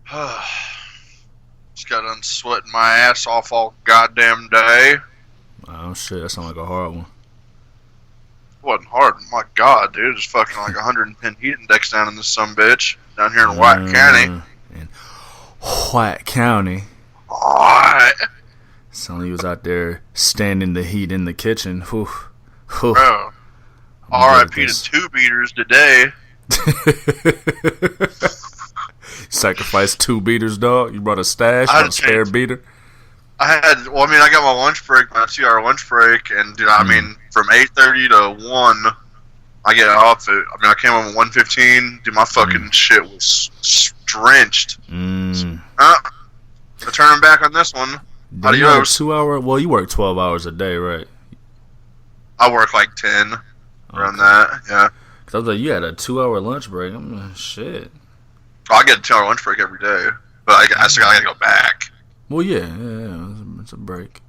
Just got done sweating my ass off all goddamn day. Oh shit, that sounds like a hard one. Wasn't hard. My God, dude, it's fucking like 110 heat index down in this sumbitch down here in White County. In White County. Alright. Somebody was out there standing the heat in the kitchen. Whew. Bro. R.I.P. to 2 beaters today. Sacrificed 2 beaters, dog. You brought a stash, a spare beater. I got my lunch break, my 2-hour lunch break, and dude, from 8:30 to 1, I get off at. I came home at 1:15. Dude, my fucking shit was drenched. I'm turning back on this one. Adios. 2 hour. Well, you work 12 hours a day, right? I work like 10 around that. Yeah. Cause I was like, you had a 2-hour lunch break. I'm like, shit. I get a 2-hour lunch break every day, but I still gotta go back. Well, yeah, it's a break.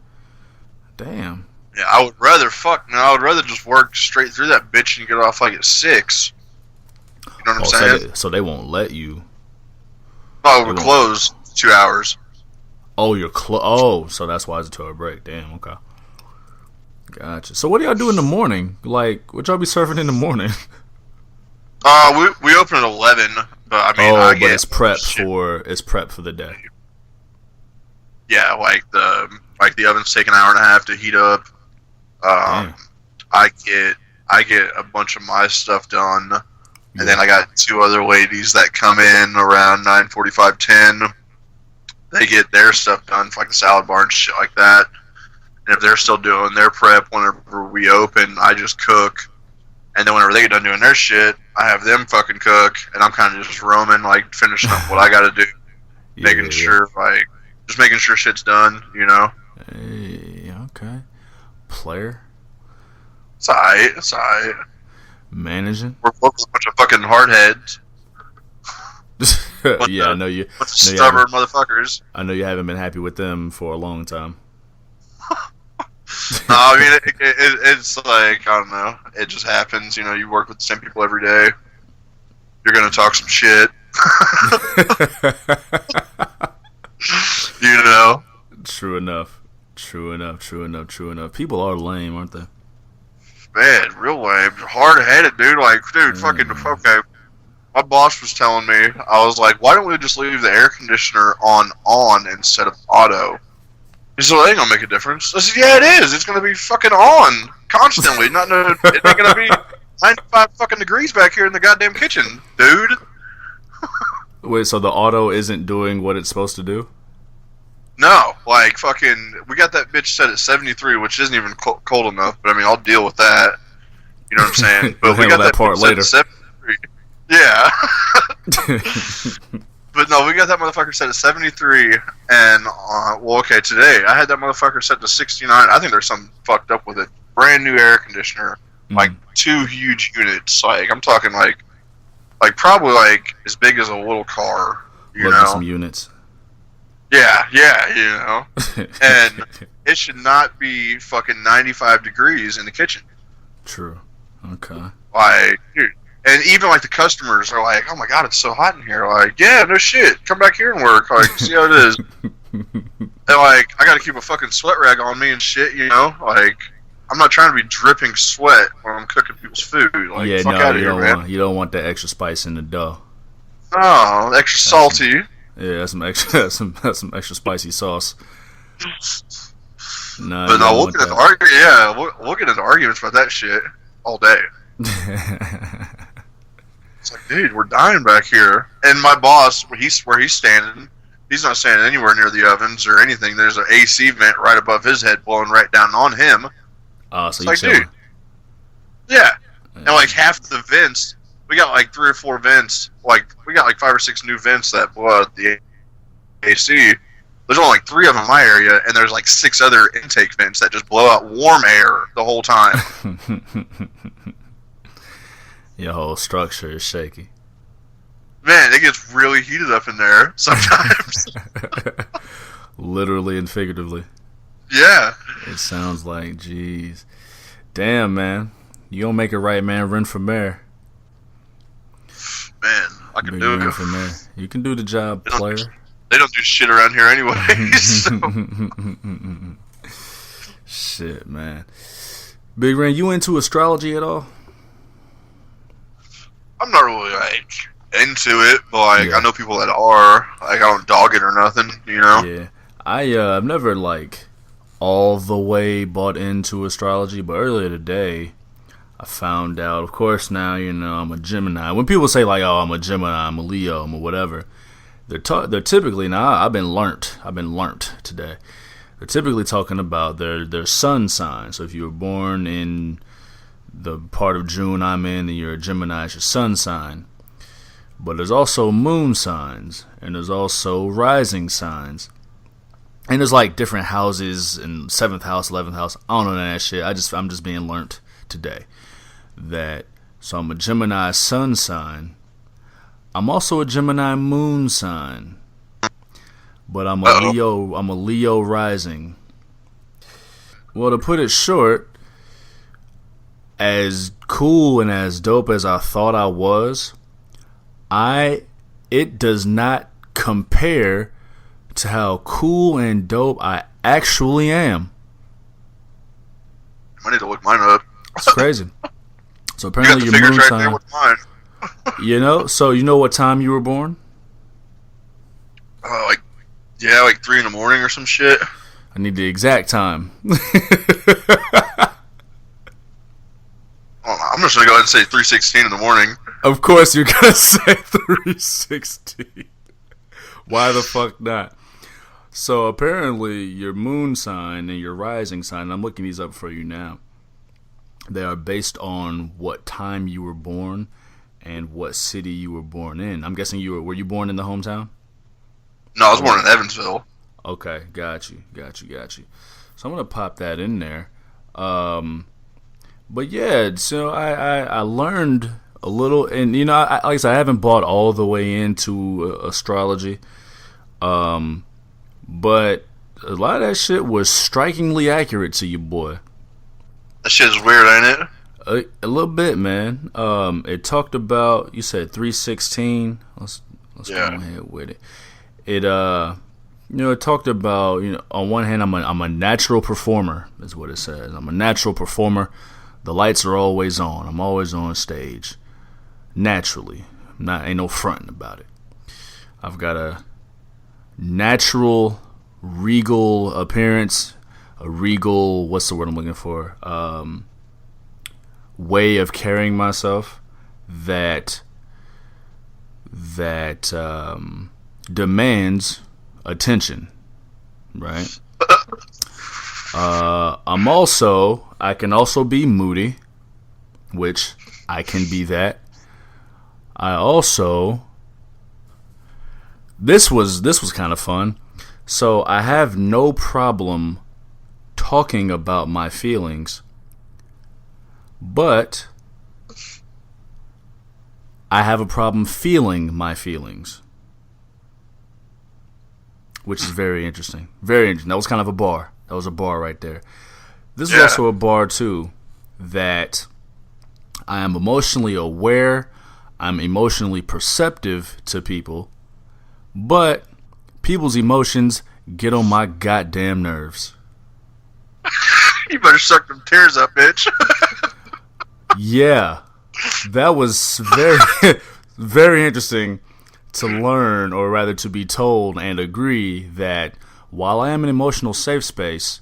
Damn. Yeah, I would rather just work straight through that bitch and get off like at 6. You know what I'm saying? So they won't let you. Oh, we're closed 2 hours. Oh, so that's why it's a 2-hour break. Damn, okay. Gotcha. So what do y'all do in the morning? Like, what y'all be surfing in the morning? We open at 11, but it's prep for the day. Yeah, like the oven's take an hour and a half to heat up. I get a bunch of my stuff done, and then I got 2 other ladies that come in around 9:45, 10. They get their stuff done for like the salad bar and shit like that. And if they're still doing their prep whenever we open, I just cook. And then whenever they get done doing their shit, I have them fucking cook, and I'm kind of just roaming, like finishing up what I got to do, making sure shit's done, you know. Hey, okay. Player. It's alright. Managing. We're both a bunch of fucking hardheads. Yeah, I know you. Bunch of stubborn motherfuckers. I know you haven't been happy with them for a long time. No, I mean, it's like, I don't know. It just happens. You know, you work with the same people every day. You're going to talk some shit. You know? True enough. People are lame, aren't they? Man, real lame. Hard-headed, dude. Like, dude, fucking, okay. My boss was telling me, I was like, why don't we just leave the air conditioner on instead of auto? He said, well, it ain't gonna make a difference. I said, yeah, it is. It's gonna be fucking on constantly. It ain't gonna be 95 fucking degrees back here in the goddamn kitchen, dude. Wait, so the auto isn't doing what it's supposed to do? No, like fucking, we got that bitch set at 73, which isn't even cold enough. But I mean, I'll deal with that. You know what I'm saying? But we got that part later. Set at 73. Yeah. But no, we got that motherfucker set at 73, and, today, I had that motherfucker set to 69. I think there's something fucked up with it. Brand new air conditioner, like 2 huge units, like, I'm talking like probably like as big as a little car, you know? Some units. Yeah, you know? And it should not be fucking 95 degrees in the kitchen. True. Okay. Like, dude. And even, like, the customers are like, oh, my God, it's so hot in here. Like, yeah, no shit. Come back here and work. Like, see how it is. And, like, I got to keep a fucking sweat rag on me and shit, you know? Like, I'm not trying to be dripping sweat when I'm cooking people's food. Like, yeah, fuck out of here, man. You don't want that extra spice in the dough. Oh, extra salty. That's some extra spicy sauce. No, but no, we'll get into arguments about that shit all day. It's like, dude, we're dying back here. And my boss, where he's standing, he's not standing anywhere near the ovens or anything. There's an AC vent right above his head blowing right down on him. So you like, dude. Yeah. And like half the vents, we got like 3 or 4 vents. Like, we got like 5 or 6 new vents that blow out the AC. There's only like 3 of them in my area, and there's like 6 other intake vents that just blow out warm air the whole time. Your whole structure is shaky. Man, it gets really heated up in there sometimes. Literally and figuratively. Yeah. It sounds like, jeez. Damn, man. You don't make it right, man. Run for mayor. Man, I can Big do ring it. from there. You can do the job, They player. they don't do shit around here anyway. So. Shit, man. Big Ring, you into astrology at all? I'm not really like into it, but like Yeah. I know people that are. Like I don't dog it or nothing, you know. Yeah. I've never like all the way bought into astrology, but earlier today I found out. Of course, now I'm a Gemini. When people say like, "Oh, I'm a Gemini, I'm a Leo, I'm a whatever," they're typically now. I've been learnt today. They're typically talking about their sun sign. So if you were born in the part of June I'm in, then you're a Gemini. It's your sun sign. But there's also moon signs, and there's also rising signs. And there's like different houses and 7th house, 11th house. I don't know none of that shit. I'm just being learnt today that so I'm a Gemini sun sign. I'm also a Gemini moon sign. But I'm a Leo rising. Well, to put it short, as cool and as dope as I thought I was, it does not compare to how cool and dope I actually am. I need to look mine up. It's crazy. So You apparently got the your figures moon right sign. there with mine. So you know what time you were born? Like 3 in the morning or some shit. I need the exact time. I'm just gonna go ahead and say 3:16 in the morning. Of course you're gonna say 316. Why the fuck not? So apparently your moon sign and your rising sign, I'm looking these up for you now. They are based on what time you were born and what city you were born in. I'm guessing were you born in the hometown? No, I was born in Evansville. Okay, got you. So I'm gonna pop that in there. But yeah, so I learned a little, and like I said, I haven't bought all the way into astrology, but a lot of that shit was strikingly accurate to you, boy. That shit's weird, ain't it? A little bit, man. It talked about, you said 316. Let's go ahead with it. It it talked about, on one hand, I'm a natural performer, is what it says. I'm a natural performer. The lights are always on. I'm always on stage. Naturally. Ain't no fronting about it. I've got a natural, regal appearance. A regal, what's the word I'm looking for? Way of carrying myself that demands attention, right? I can also be moody, which I can be that. This was kind of fun. So I have no problem talking about my feelings, but I have a problem feeling my feelings, which is very interesting. Very interesting. That was kind of a bar. That was a bar right there. This is also a bar, too, that I am emotionally aware, I'm emotionally perceptive to people, but people's emotions get on my goddamn nerves. You better suck them tears up, bitch. Yeah, that was very, very interesting to learn, or rather to be told and agree that while I am an emotional safe space,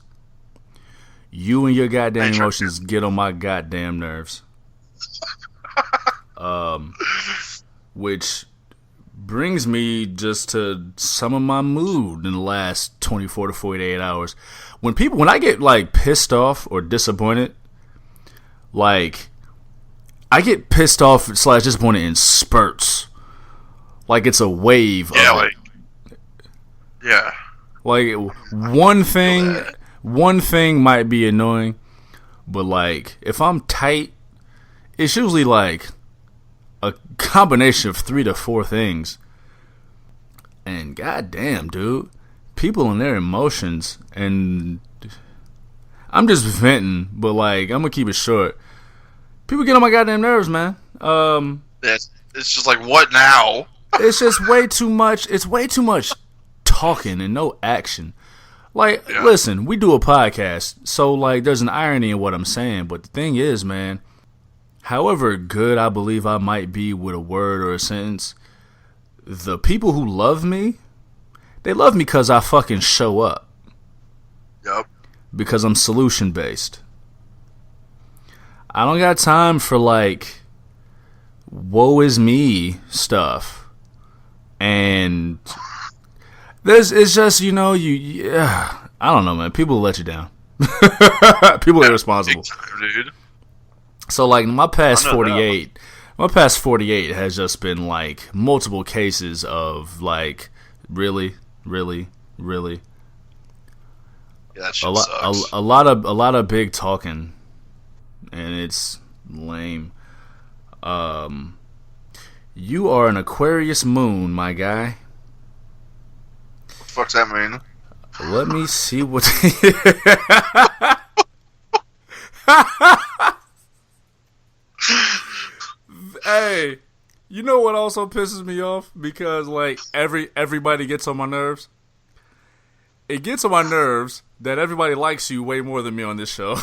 you and your goddamn emotions get on my goddamn nerves. Which brings me just to some of my mood in the last 24 to 48 hours. When I get like pissed off or disappointed, like I get pissed off / disappointed in spurts. Like it's a wave of Like one thing might be annoying, but like if I'm tight, it's usually like a combination of 3 to 4 things. And goddamn, dude, people and their emotions, and I'm just venting, but like I'm gonna keep it short. People get on my goddamn nerves, man. It's just like, what now? It's just way too much. It's way too much talking and no action. Like, listen, we do a podcast, so like, there's an irony in what I'm saying. But the thing is, man, however good I believe I might be with a word or a sentence, the people who love me, they love me because I fucking show up. Yep. Because I'm solution based. I don't got time for like woe is me stuff. And it's just, you know, I don't know, man. People let you down. People are irresponsible. Dude. So like my past 48 has just been like multiple cases of like really. Yeah, that shit sucks. A lot of big talking, and it's lame. You are an Aquarius moon, my guy. What the fuck's that mean? Let me see what. Hey, you know what also pisses me off? Because like everybody gets on my nerves. It gets on my nerves that everybody likes you way more than me on this show.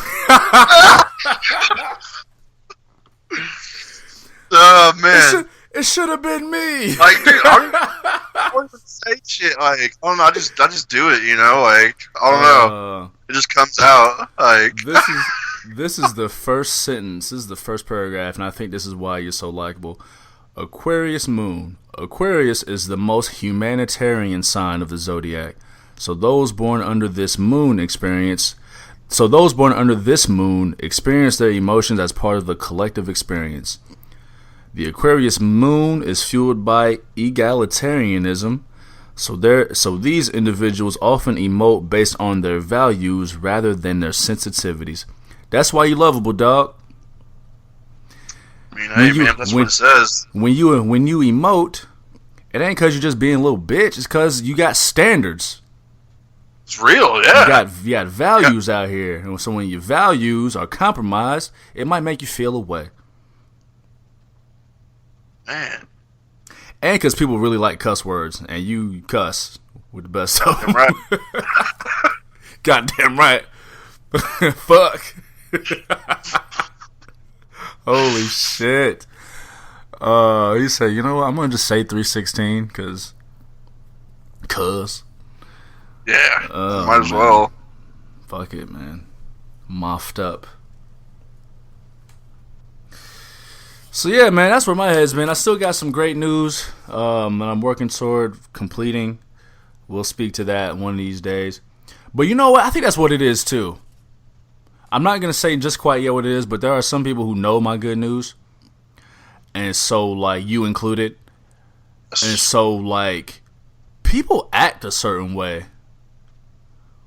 Oh man, it should have been me. Like, dude, I don't even say shit. Like, I don't know. I just do it. You know, like I don't know. It just comes out. Like this is the first sentence. This is the first paragraph, and I think this is why you're so likable. Aquarius moon. Aquarius is the most humanitarian sign of the zodiac. So those born under this moon experience their emotions as part of the collective experience. The Aquarius moon is fueled by egalitarianism. So these individuals often emote based on their values rather than their sensitivities. That's why you're lovable, dog. I mean, hey, man, that's what it says. When you emote, it ain't because you're just being a little bitch. It's because you got standards. It's real, yeah. You got values out here. And so when your values are compromised, it might make you feel a way. Man. And because people really like cuss words, and you cuss with the best of them. Right. Goddamn right. Fuck. Holy shit. He said, you know what, I'm going to just say 316 because. Yeah, might as well. Fuck it, man. Mouthed up. So yeah, man, that's where my head's been. I still got some great news that I'm working toward completing. We'll speak to that one of these days. But you know what? I think that's what it is too. I'm not going to say just quite yet what it is, but there are some people who know my good news. And so, like, you included. And so, like, people act a certain way.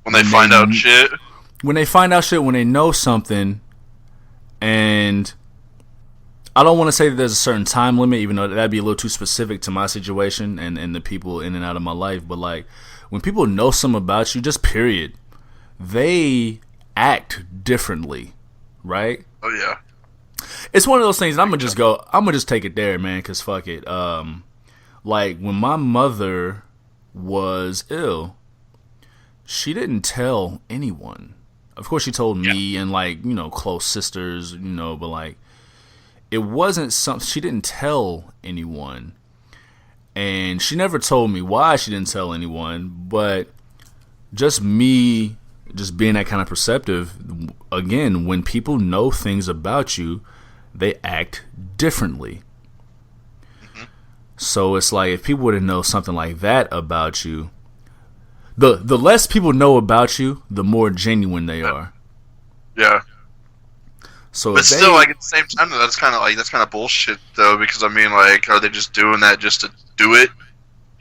When they find out shit? When they find out shit, when they know something. And I don't want to say that there's a certain time limit, even though that'd be a little too specific to my situation and the people in and out of my life. But, like, when people know something about you, just period, they act differently, right? Oh yeah. It's one of those things. I'm gonna just take it there, man. Cause fuck it. Like when my mother was ill, she didn't tell anyone. Of course, she told me and like close sisters, but like it wasn't something she didn't tell anyone, and she never told me why she didn't tell anyone. But just me. Just being that kind of perceptive, again, when people know things about you, they act differently. Mm-hmm. So it's like if people were to know something like that about you, the less people know about you, the more genuine they are. Yeah. So but still, like at the same time, that's kind of bullshit, though, because I mean, like, are they just doing that just to do it?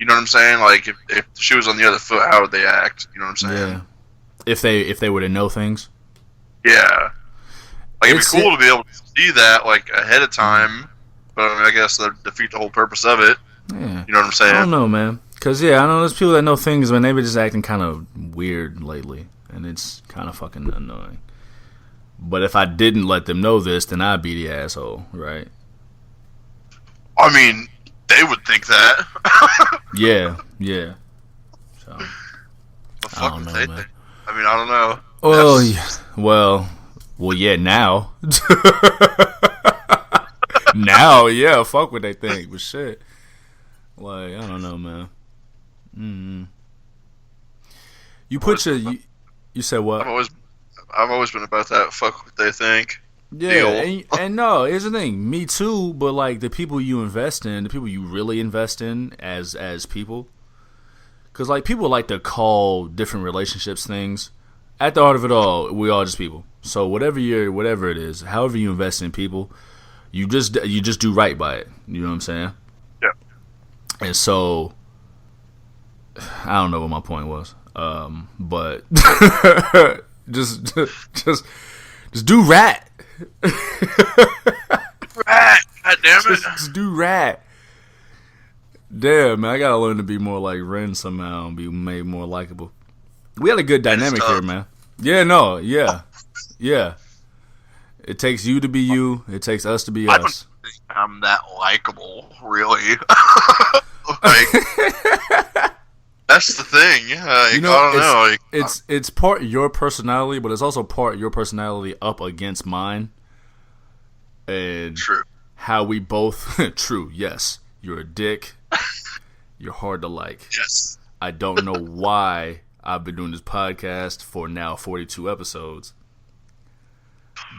You know what I'm saying? Like, if she was on the other foot, how would they act? You know what I'm saying? Yeah. If they were to know things, yeah, like it'd be cool to be able to see that like ahead of time, but I mean, I guess that defeat the whole purpose of it. Yeah, you know what I'm saying? I don't know, man. Cause I know there's people that know things, but they've been just acting kind of weird lately, and it's kind of fucking annoying. But if I didn't let them know this, then I'd be the asshole, right? I mean, They would think that. Yeah. So The I fuck don't would know, they man. think? I mean, I don't know. Well, yeah. well, yeah. Now, yeah. Fuck what they think, but shit. Like, I don't know, man. You put your you said what? I've always been about that. Fuck what they think. Yeah, and no, here's the thing. Me too, but like the people you invest in, the people you really invest in as people, because like people like to call different relationships things. At the heart of it all, we all just people. So whatever it is, however you invest in people, you just do right by it. You know what I'm saying? Yeah. And so I don't know what my point was, but just do rat. Rat. God damn it. Just do rat. Damn, man, I gotta learn to be more like Ren somehow and be made more likable. We had a good dynamic here, man. Yeah. It takes you to be you. It takes us to be I us. don't think I'm that likable, really. Like, that's the thing. Yeah, like, I don't know. Like, It's part your personality, but it's also part your personality up against mine. And true. How we both true. Yes, you're a dick. You're hard to like. Yes. I don't know why I've been doing this podcast for now 42 episodes.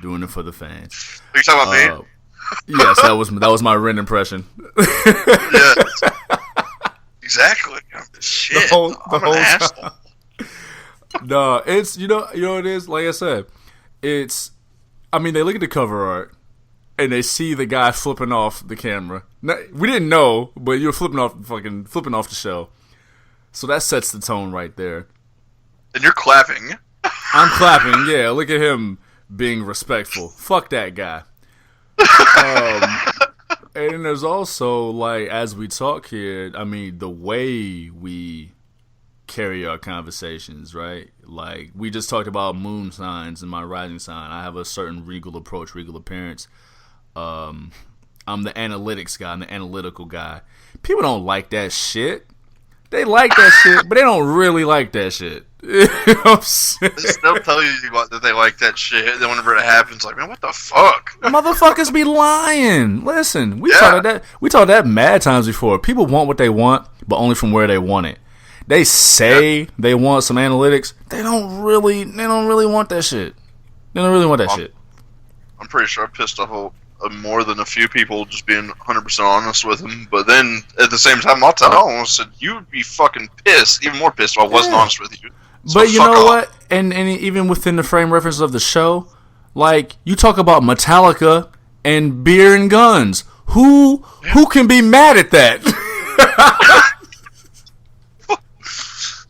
Doing it for the fans. Are you talking about me? Yes, that was my Ren impression. Yes. Exactly. Shit. The whole I'm an asshole. No, it's you know what it is. Like I said, it's. I mean, they look at the cover art and they see the guy flipping off the camera. We didn't know, but you were flipping off the show. So that sets the tone right there. And you're clapping. I'm clapping. Yeah, look at him being respectful. Fuck that guy. And there's also, like, as we talk here, I mean, the way we carry our conversations, right? Like, we just talked about moon signs and my rising sign. I have a certain regal approach, regal appearance. I'm the analytics guy. I'm the analytical guy. People don't like that shit. They like that shit, but they don't really like that shit. You know what I'm saying? They'll tell you that they like that shit. Then whenever it happens, like, man, what the fuck? Motherfuckers be lying. Listen, we talked that mad times before. People want what they want, but only from where they want it. They say they want some analytics. They don't really want that shit. They don't really want that shit. I'm pretty sure I pissed off more than a few people just being 100% honest with them. But then at the same time, I'll tell them, I said, you would be fucking pissed, even more pissed if I wasn't honest with you. So but you know what? And even within the frame reference of the show, like, you talk about Metallica and beer and guns. Who can be mad at that?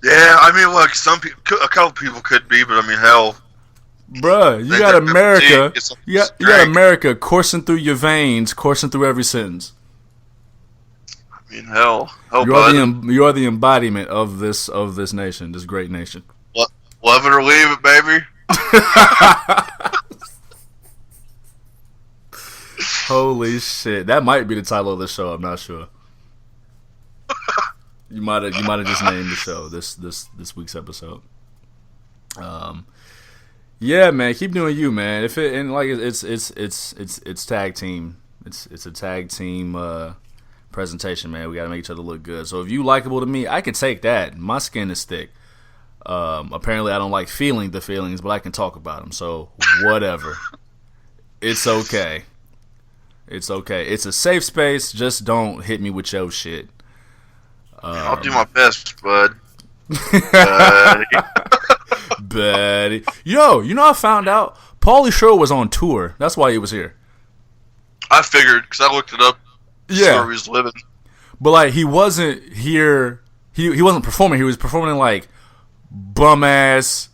Yeah, I mean, look, a couple people could be, but I mean, hell, bruh, you got America. You got America coursing through your veins, coursing through every sentence. I mean, hell, you are the embodiment of this nation, this great nation. Love it or leave it, baby. Holy shit, that might be the title of the show. I'm not sure. You might have just named the show this week's episode. Yeah, man, keep doing you, man. It's tag team. It's a tag team presentation, man. We gotta make each other look good. So if you likable to me, I can take that. My skin is thick. Apparently, I don't like feeling the feelings, but I can talk about them. So whatever. It's okay. It's okay. It's a safe space. Just don't hit me with your shit. I'll do my best, bud. Buddy. Yo, I found out Pauly Shore was on tour. That's why he was here. I figured, because I looked it up. Yeah. Where he was living. But, like, he wasn't here. He wasn't performing. He was performing in, like, bum-ass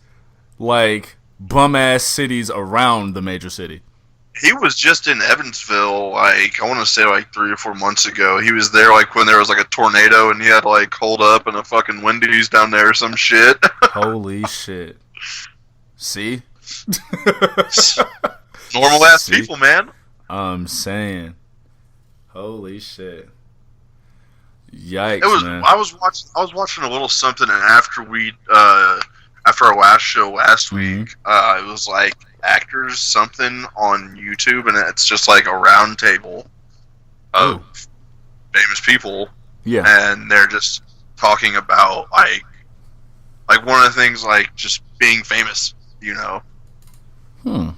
cities around the major city. He was just in Evansville, like, I want to say, like, 3 or 4 months ago. He was there, like, when there was, like, a tornado, and he had to, like, hold up in a fucking Wendy's down there or some shit. Holy shit. See? Normal-ass people, man. I'm saying. Holy shit. Yikes, man. I was watching a little something, and after our last show last week, it was like actors something on YouTube, and it's just like a round table of famous people. Yeah. And they're just talking about like one of the things, like just being famous, you know. And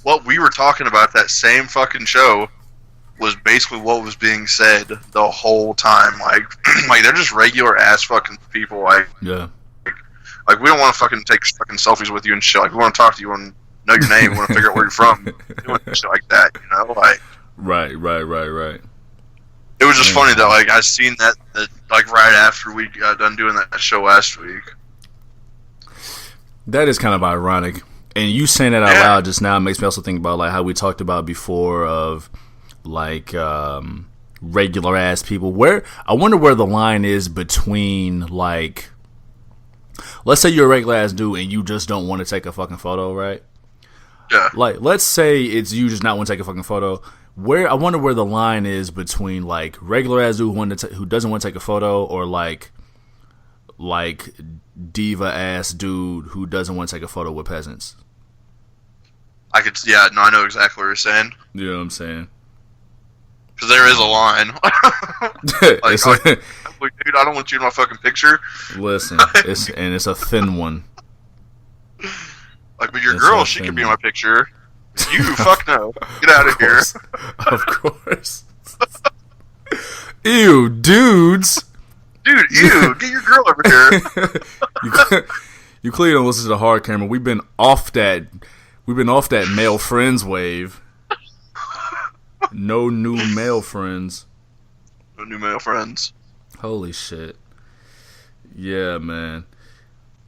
what we were talking about that same fucking show was basically what was being said the whole time. Like they're just regular ass fucking people. Like we don't want to fucking take fucking selfies with you and shit. Like we want to talk to you and know your name. We want to figure out where you're from. Doing shit like that, you know. Like right. It was just funny that like I seen that like right after we got done doing that show last week. That is kind of ironic. And you saying that out loud just now makes me also think about like how we talked about before of like regular ass people. I wonder where the line is between like, let's say you're a regular ass dude and you just don't want to take a fucking photo, right? Yeah. Like, let's say it's you just not want to take a fucking photo. I wonder where the line is between like regular ass dude who doesn't want to take a photo, or like diva ass dude who doesn't want to take a photo with peasants. I know exactly what you're saying. You know what I'm saying? Because there is a line. Dude, I don't want you in my fucking picture. Listen, it's a thin one. Like, but your girl, she can be in my picture. You, fuck no. Get out of here. Of course. Ew, dudes. Dude, ew, get your girl over here. You clearly don't listen to the hard camera. We've been off that male friends wave. No new male friends. No new male friends. Holy shit. Yeah, man.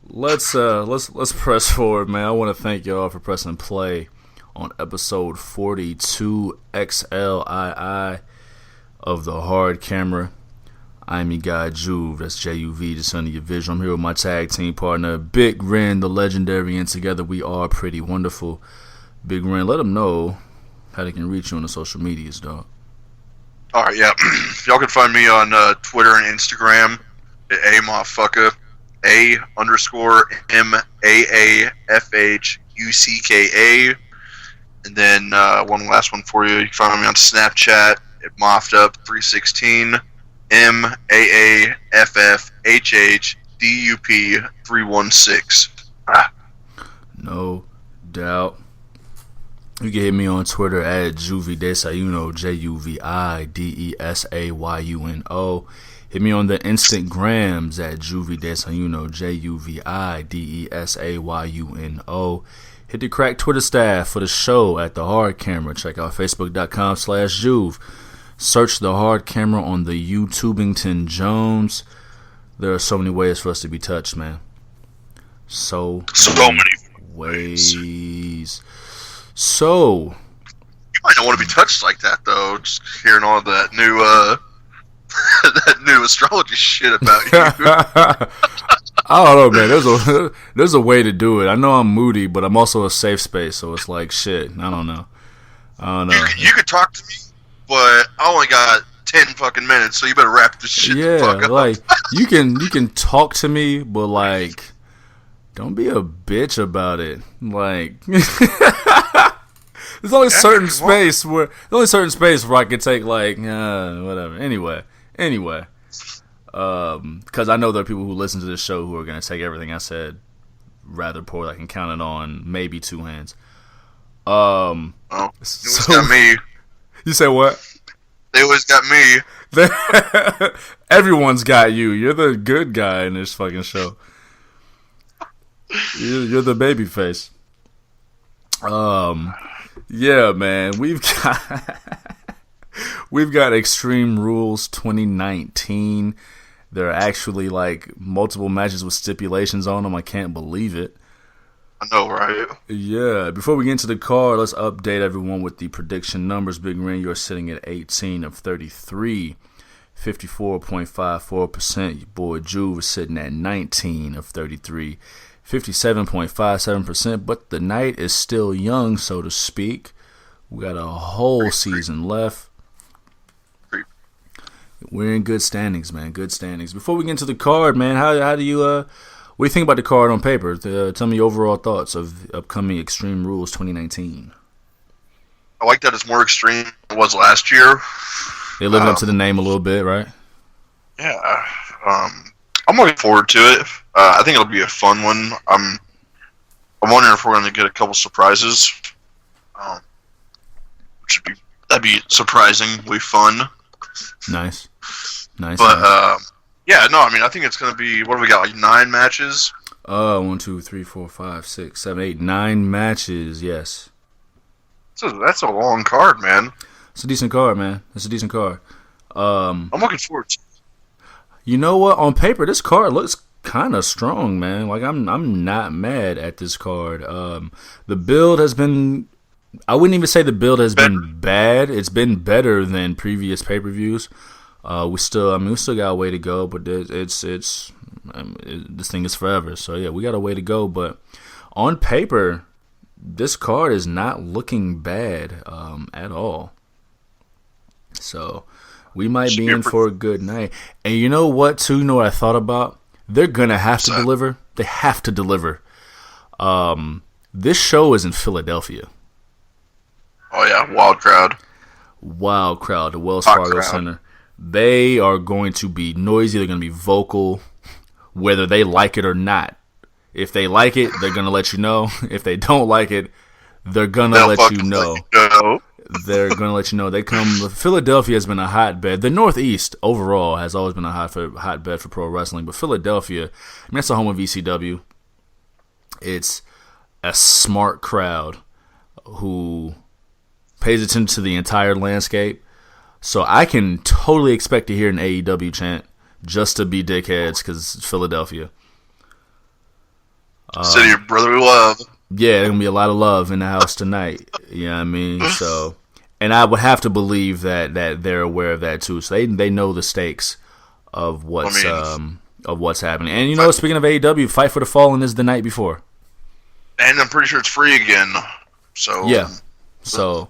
Let's press forward, man. I want to thank y'all for pressing play on episode 42 XLII of the Hard Camera. I'm your guy Juve, that's J-U-V, just under your visual. I'm here with my tag team partner, Big Ren, the legendary, and together we are pretty wonderful. Big Ren, let them know how they can reach you on the social medias, dog. Alright, yeah. Y'all can find me on Twitter and Instagram at A_motherfucker, A_MAAFHUCKA. And then one last one for you. You can find me on Snapchat at MoffedUp316, MAAFFHHDUP316. No doubt. You can hit me on Twitter at Juvie Desayuno, JUVIDESAYUNO. Hit me on the Instagrams at Juvie Desayuno, JUVIDESAYUNO. Hit the crack Twitter staff for the show at The Hard Camera. Check out Facebook.com/Juve. Search The Hard Camera on the YouTubington Jones. There are so many ways for us to be touched, man. So many ways. So you might not want to be touched like that, though. Just hearing all that new that new astrology shit about you. I don't know, man. There's a way to do it. I know I'm moody, but I'm also a safe space, so it's like shit. I don't know. You could talk to me, but I only got 10 fucking minutes, so you better wrap this shit the fuck up. Like you can talk to me, but like don't be a bitch about it. Like there's only certain space where I can take like whatever. Anyway. Because I know there are people who listen to this show who are going to take everything I said rather poorly. I can count it on maybe two hands. They always got me. You say what? They always got me. Everyone's got you. You're the good guy in this fucking show. You're the baby face. Yeah, man. We've got Extreme Rules 2019. There are actually like multiple matches with stipulations on them. I can't believe it. I know, right? Yeah. Before we get into the card, let's update everyone with the prediction numbers. Big Ring, you're sitting at 18 of 33, 54.54%. Your boy Juve is sitting at 19 of 33, 57.57%. But the night is still young, so to speak. We got a whole season left. We're in good standings, man. Good standings. Before we get into the card, man, how do you what do you think about the card on paper? Tell me your overall thoughts of upcoming Extreme Rules 2019. I like that it's more extreme than it was last year. They living up to the name a little bit, right? Yeah. I'm looking forward to it. I think it'll be a fun one. I'm wondering if we're going to get a couple surprises. That'd be surprisingly fun. Nice. But yeah, no, I mean, I think it's going to be. What do we got? Like 9 matches. 1, 2, 3, 4, 5, 6, 7, 8, 9 matches. Yes. So that's a long card, man. It's a decent card, man. It's a decent card. I'm looking forward to it. You know what? On paper, this card looks kind of strong, man. Like I'm not mad at this card. The build has been. I wouldn't even say the build has been bad. It's been better than previous pay-per-views. We still got a way to go, but this thing is forever. So yeah, we got a way to go. But on paper, this card is not looking bad at all. So we might be in for a good night. And you know what, too? You know what I thought about? They're gonna have to deliver. They have to deliver. This show is in Philadelphia. Oh yeah, wild crowd. The Wells Fargo Center. They are going to be noisy. They're going to be vocal, whether they like it or not. If they like it, they're going to let you know. If they don't like it, they're going to let you know. They're going to let you know. Philadelphia has been a hotbed. The Northeast overall has always been a hotbed for pro wrestling, but Philadelphia, that's the home of ECW. It's a smart crowd who pays attention to the entire landscape. So I can totally expect to hear an AEW chant just to be dickheads because it's Philadelphia. City of brotherly love. Yeah, there's going to be a lot of love in the house tonight. You know what I mean? So, and I would have to believe that they're aware of that too. So they know the stakes of what's happening. And you know, speaking of AEW, Fight for the Fallen is the night before. And I'm pretty sure it's free again. So yeah. So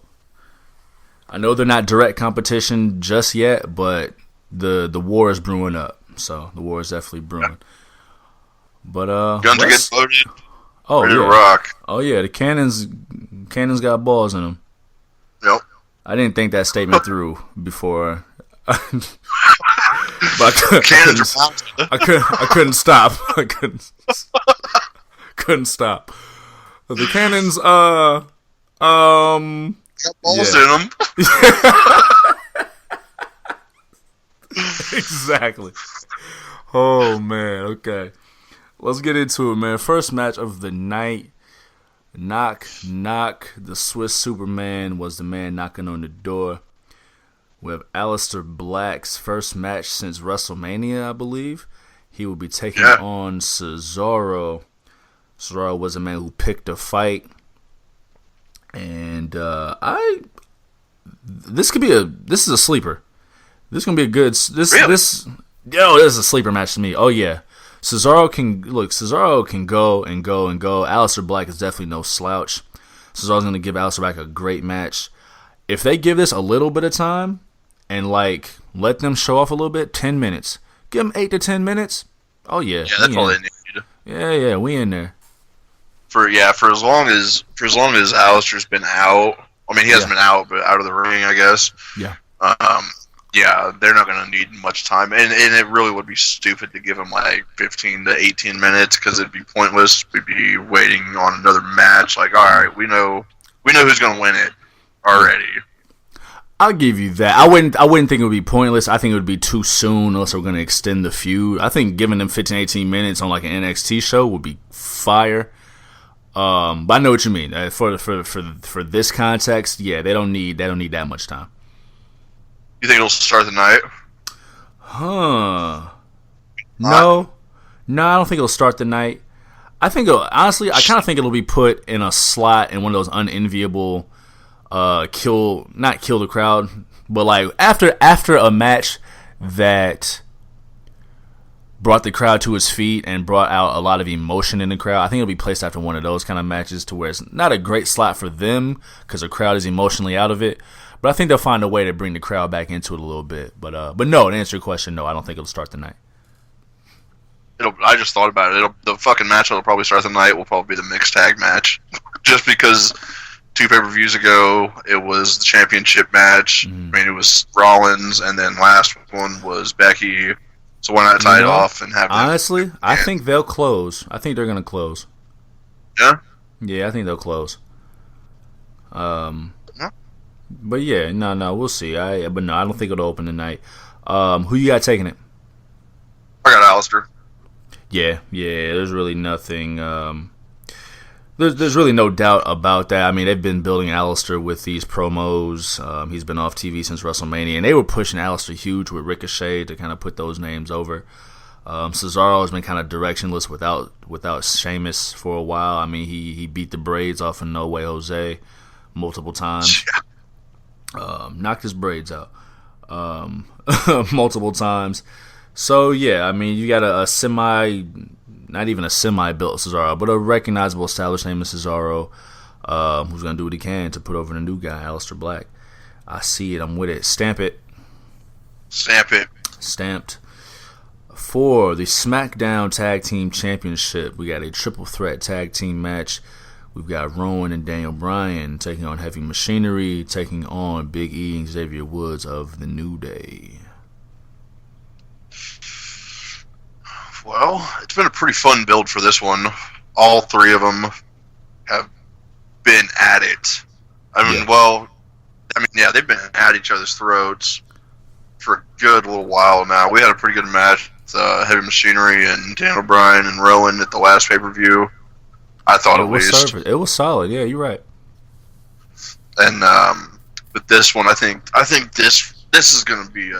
I know they're not direct competition just yet, but the war is brewing up. So the war is definitely brewing. But guns are getting loaded. Oh ready yeah. to rock. Oh yeah, the cannons got balls in them. Yep. I didn't think that statement through before. But I couldn't stop. I couldn't stop. The cannons got balls in them. Exactly. Oh man, okay. Let's get into it, man. First match of the night. Knock. The Swiss Superman was the man knocking on the door. We have Aleister Black's first match since WrestleMania, I believe. He will be taking on Cesaro. Cesaro was a man who picked a fight. And this is a sleeper. This is gonna be a good. This is a sleeper match to me. Oh yeah. Cesaro can go and go and go. Aleister Black is definitely no slouch. Cesaro's going to give Aleister Black a great match. If they give this a little bit of time and let them show off a little bit, 10 minutes. Give them 8 to 10 minutes. Oh yeah. Yeah, that's all they need. Yeah, we in there. For as long as Aleister's been out. I mean, he hasn't been out, but out of the ring, I guess. Yeah. Yeah, they're not going to need much time, and it really would be stupid to give them 15 to 18 minutes because it'd be pointless. We'd be waiting on another match. All right, we know who's going to win it already. I'll give you that. I wouldn't think it would be pointless. I think it would be too soon unless we're going to extend the feud. I think giving them 15, 18 minutes on an NXT show would be fire. But I know what you mean. For this context, yeah, they don't need that much time. You think it'll start the night? No, I don't think it'll start the night. I think honestly, I kind of think it'll be put in a slot in one of those unenviable not kill the crowd, but after a match that brought the crowd to its feet and brought out a lot of emotion in the crowd. I think it'll be placed after one of those kind of matches to where it's not a great slot for them because the crowd is emotionally out of it. But I think they'll find a way to bring the crowd back into it a little bit. But no, to answer your question, no, I don't think it'll start tonight. I just thought about it. The fucking match that'll probably start tonight will probably be the mixed tag match. Just because 2 pay-per-views ago, it was the championship match. I mean, it was Rollins, and then last one was Becky. So why not tie it off and have them? Honestly, I think they'll close. I think they're going to close. Yeah? Yeah, I think they'll close. Yeah. But yeah, no, we'll see. But no, I don't think it'll open tonight. Who you got taking it? I got Alistair. Yeah, there's really nothing. There's really no doubt about that. I mean, they've been building Alistair with these promos. He's been off TV since WrestleMania, and they were pushing Alistair huge with Ricochet to kind of put those names over. Cesaro has been kind of directionless without Sheamus for a while. I mean, he beat the braids off of No Way Jose multiple times. Knocked his braids out multiple times. So, yeah, I mean, you got a semi, not even a semi-built Cesaro, but a recognizable established name of Cesaro who's going to do what he can to put over the new guy, Aleister Black. I see it. I'm with it. Stamp it. Stamp it. Stamped. For the SmackDown Tag Team Championship, we got a triple threat tag team match. We've got Rowan and Daniel Bryan taking on Heavy Machinery, taking on Big E and Xavier Woods of the New Day. Well, it's been a pretty fun build for this one. All 3 of them have been at it. They've been at each other's throats for a good little while now. We had a pretty good match with Heavy Machinery and Daniel Bryan and Rowan at the last pay-per-view. I thought it was solid. Yeah, you're right. And with this one, I think this is going to be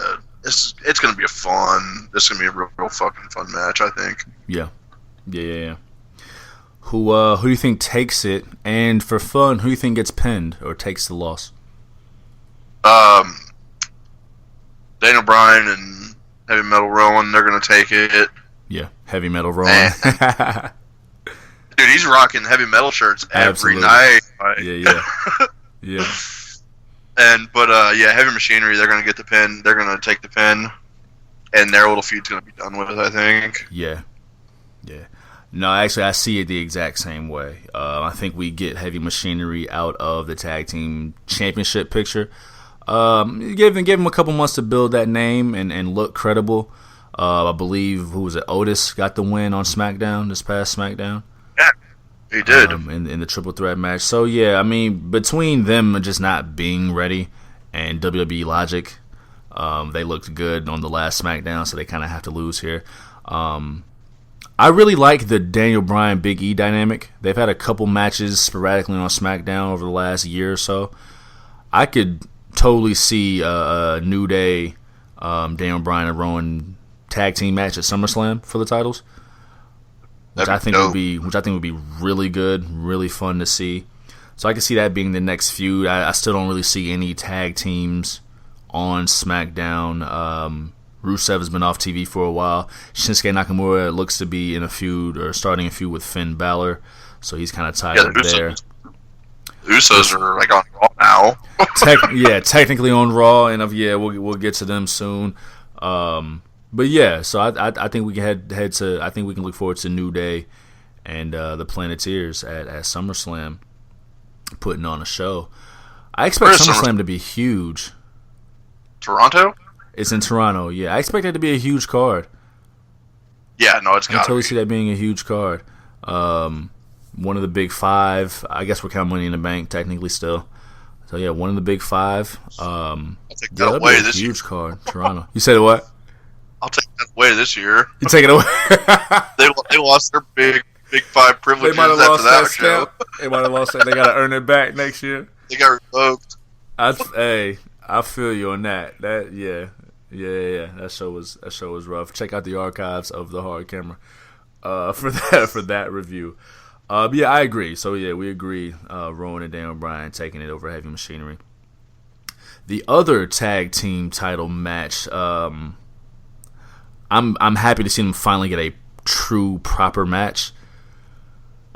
it's going to be a fun. This is going to be a real fucking fun match, I think. Yeah. Who do you think takes it? And for fun, who do you think gets pinned or takes the loss? Daniel Bryan and Heavy Metal Rowan, they're going to take it. Yeah, Heavy Metal Rowan. Dude, he's rocking heavy metal shirts every night. Yeah. But Heavy Machinery, they're going to get the pin. They're going to take the pin, and their little feud's going to be done with, I think. Yeah. No, actually, I see it the exact same way. I think we get Heavy Machinery out of the tag team championship picture. Give him a couple months to build that name and look credible. I believe, Otis got the win on SmackDown, this past SmackDown. Yeah, he did. In the triple threat match. So, yeah, I mean, between them just not being ready and WWE Logic, they looked good on the last SmackDown, so they kind of have to lose here. I really like the Daniel Bryan Big E dynamic. They've had a couple matches sporadically on SmackDown over the last year or so. I could totally see a New Day, Daniel Bryan and Rowan tag team match at SummerSlam for the titles, which I think would be really good, really fun to see. So I can see that being the next feud. I still don't really see any tag teams on SmackDown. Rusev has been off TV for a while. Shinsuke Nakamura looks to be in a feud or starting a feud with Finn Balor, so he's kind of tied up there. The Usos are like on Raw now. Technically on Raw, and we'll get to them soon. But yeah, so I think we can head to. I think we can look forward to New Day and the Planeteers at SummerSlam, putting on a show. I expect SummerSlam to be huge. Toronto? It's in Toronto. Yeah, I expect that to be a huge card. Yeah, no, it's got. I totally see that being a huge card. One of the big 5. I guess we're counting Money in the Bank technically still. So yeah, one of the big 5. I'll take that away this year. Huge card, Toronto. You said what? I'll take that away this year. You take it away. They lost their big 5 privileges after that show. They might have lost that. They got to earn it back next year. They got revoked. I feel you on that. That show was rough. Check out the archives of the Hard Camera for that review. I agree. So yeah, we agree. Rowan and Daniel Bryan taking it over Heavy Machinery. The other tag team title match, I'm happy to see them finally get a true proper match.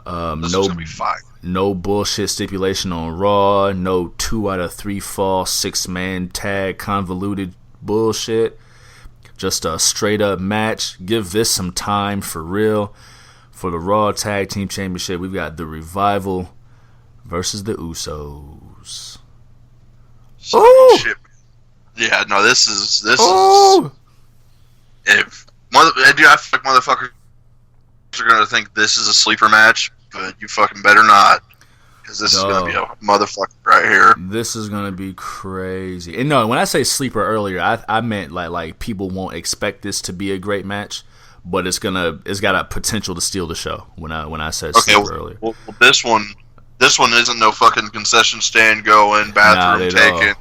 This is gonna be fire. No bullshit stipulation on Raw. No 2 out of 3 fall 6-man tag convoluted bullshit. Just a straight up match. Give this some time for real. For the Raw Tag Team Championship, we've got the Revival versus the Usos. Oh shit! Yeah, no, this is if I feel like motherfuckers are gonna think this is a sleeper match, but you fucking better not, because this is gonna be a motherfucker right here. This is gonna be crazy. And no, when I say sleeper earlier, I meant like people won't expect this to be a great match, but it's got a potential to steal the show. When I said sleeper earlier, well, this one isn't no fucking concession stand going, bathroom taking,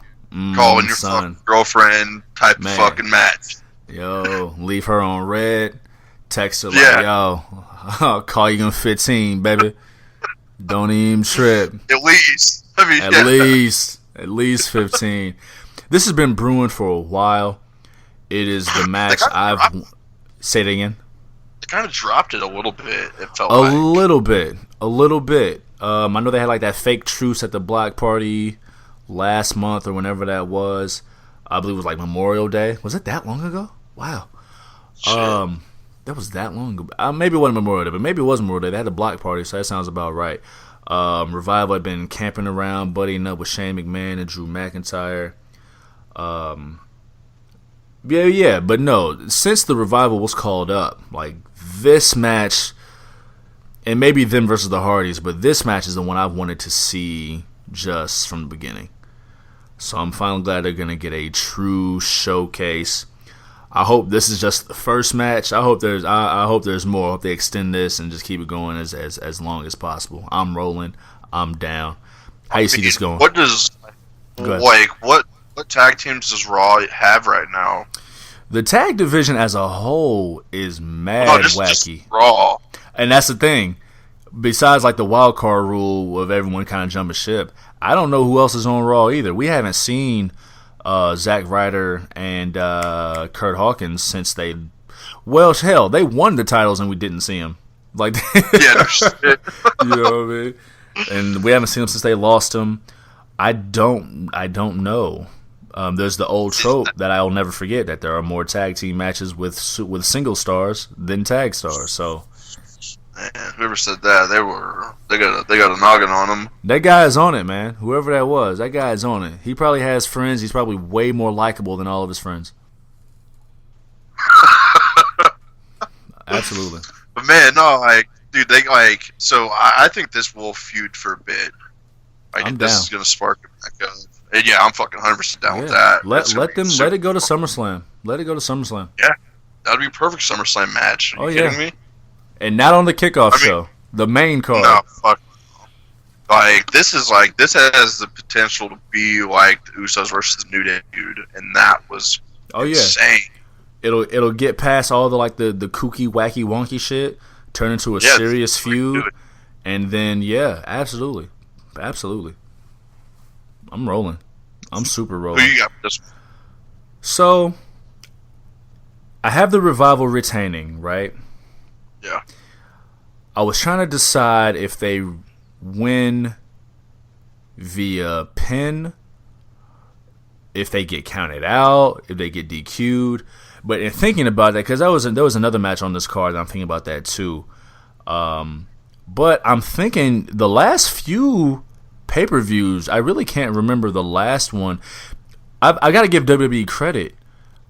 calling your fucking girlfriend type of fucking match. Yo, leave her on red. Text her like, yo, I'll call you in 15, baby. Don't even trip. At least. At least 15. This has been brewing for a while. It is the match Say it again. They kind of dropped it a little bit, it felt like. A little bit. I know they had like that fake truce at the block party last month or whenever that was. I believe it was like Memorial Day. Was it that long ago? Wow. Shit. That was that long ago. Maybe it wasn't Memorial Day, but maybe it was Memorial Day. They had a block party, so that sounds about right. Revival had been camping around, buddying up with Shane McMahon and Drew McIntyre. Yeah, but no, since the Revival was called up, like this match, and maybe them versus the Hardys, but this match is the one I wanted to see just from the beginning. So I'm finally glad they're going to get a true showcase. I hope this is just the first match. I hope there's more. I hope they extend this and just keep it going as long as possible. I'm rolling. I'm down. How you see this going? What tag teams does Raw have right now? The tag division as a whole is mad wacky. Just Raw. And that's the thing. Besides like the wild card rule of everyone kind of jumping ship, I don't know who else is on Raw either. We haven't seen Zack Ryder and Kurt Hawkins since they won the titles and we didn't see them. Like, yeah, no shit. You know what I mean? And we haven't seen them since they lost them. I don't know. There's the old trope that I'll never forget, that there are more tag team matches with single stars than tag stars. So, man, whoever said that, they got a noggin on them. That guy is on it, man. Whoever that was, that guy is on it. He probably has friends. He's probably way more likable than all of his friends. Absolutely. But man, no, dude, so I think this will feud for a bit. I'm this down. Is gonna spark it back up. And yeah, I'm fucking 100% down with that. Let it go to SummerSlam. Let it go to SummerSlam. Yeah, that'd be a perfect SummerSlam match. Are you kidding me? And not on the kickoff show, the main card. No, fuck. This has the potential to be like the Usos versus New Day feud, and that was insane. It'll get past all the the kooky, wacky, wonky shit, turn into a serious feud, and then absolutely. I'm rolling. I'm super rolling. Who you got for this one? So, I have the Revival retaining, right? Yeah. I was trying to decide if they win via pin, if they get counted out, if they get DQ'd. But in thinking about that, because there was another match on this card, and I'm thinking about that too. But I'm thinking the last few pay-per-views, I really can't remember the last one. I got to give WWE credit.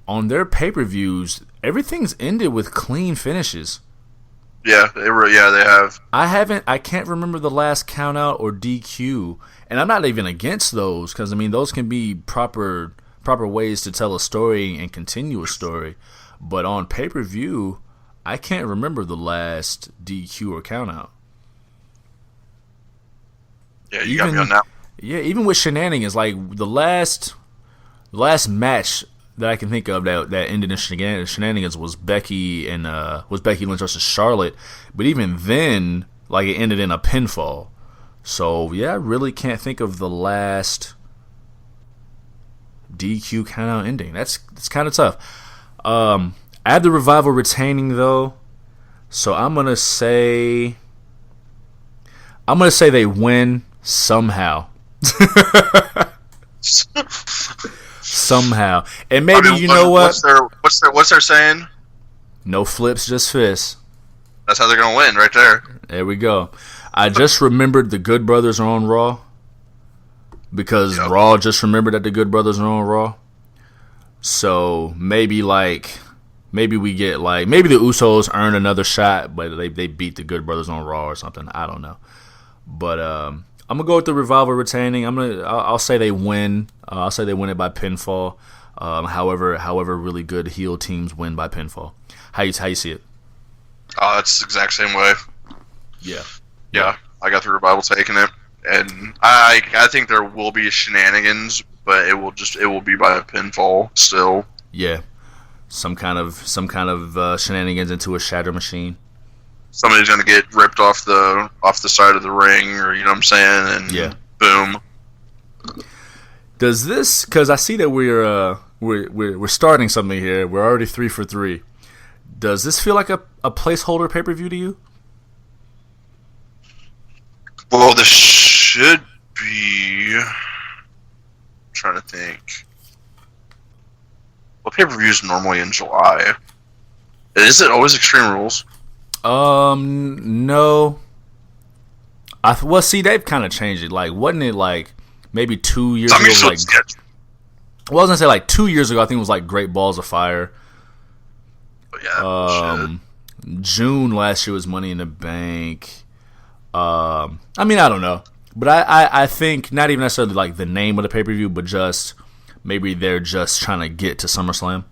On their pay-per-views, everything's ended with clean finishes. Yeah, they have. I can't remember the last count out or DQ, and I'm not even against those, because I mean those can be proper ways to tell a story and continue a story. But on pay-per-view, I can't remember the last DQ or count out. Yeah, you got me on that. Yeah, even with shenanigans, like the last match that I can think of that ended in shenanigans was Becky Lynch versus Charlotte. But even then, like, it ended in a pinfall. So yeah, I really can't think of the last DQ countout ending. That's kind of tough. I had the Revival retaining though, so I'm gonna say they win somehow. Somehow, and maybe you know what? What's their saying? No flips, just fists. That's how they're gonna win, right there. There we go. I just remembered the Good Brothers are on Raw because Raw just remembered that the Good Brothers are on Raw. So maybe we get maybe the Usos earn another shot, but they beat the Good Brothers on Raw or something. I don't know, but I'm gonna go with the Revival retaining. I'll say they win. I'll say they win it by pinfall. However, really good heel teams win by pinfall. How you see it? Oh, that's the exact same way. Yeah. I got the Revival taking it, and I think there will be shenanigans, but it will be by a pinfall still. Yeah, some kind of shenanigans into a shatter machine. Somebody's gonna get ripped off the side of the ring, or you know what I'm saying, and boom. Does this? Because I see that we're starting something here. We're already 3 for 3. Does this feel like a placeholder pay-per-view to you? Well, this should be. I'm trying to think. What pay-per-view is normally in July? Is it always Extreme Rules? No. Well, see, they've kind of changed it. Wasn't it maybe 2 years ago? Well, I was gonna say 2 years ago. I think it was Great Balls of Fire. Yeah. June last year was Money in the Bank. I don't know, but I think not even necessarily the name of the pay-per-view, but just maybe they're just trying to get to SummerSlam.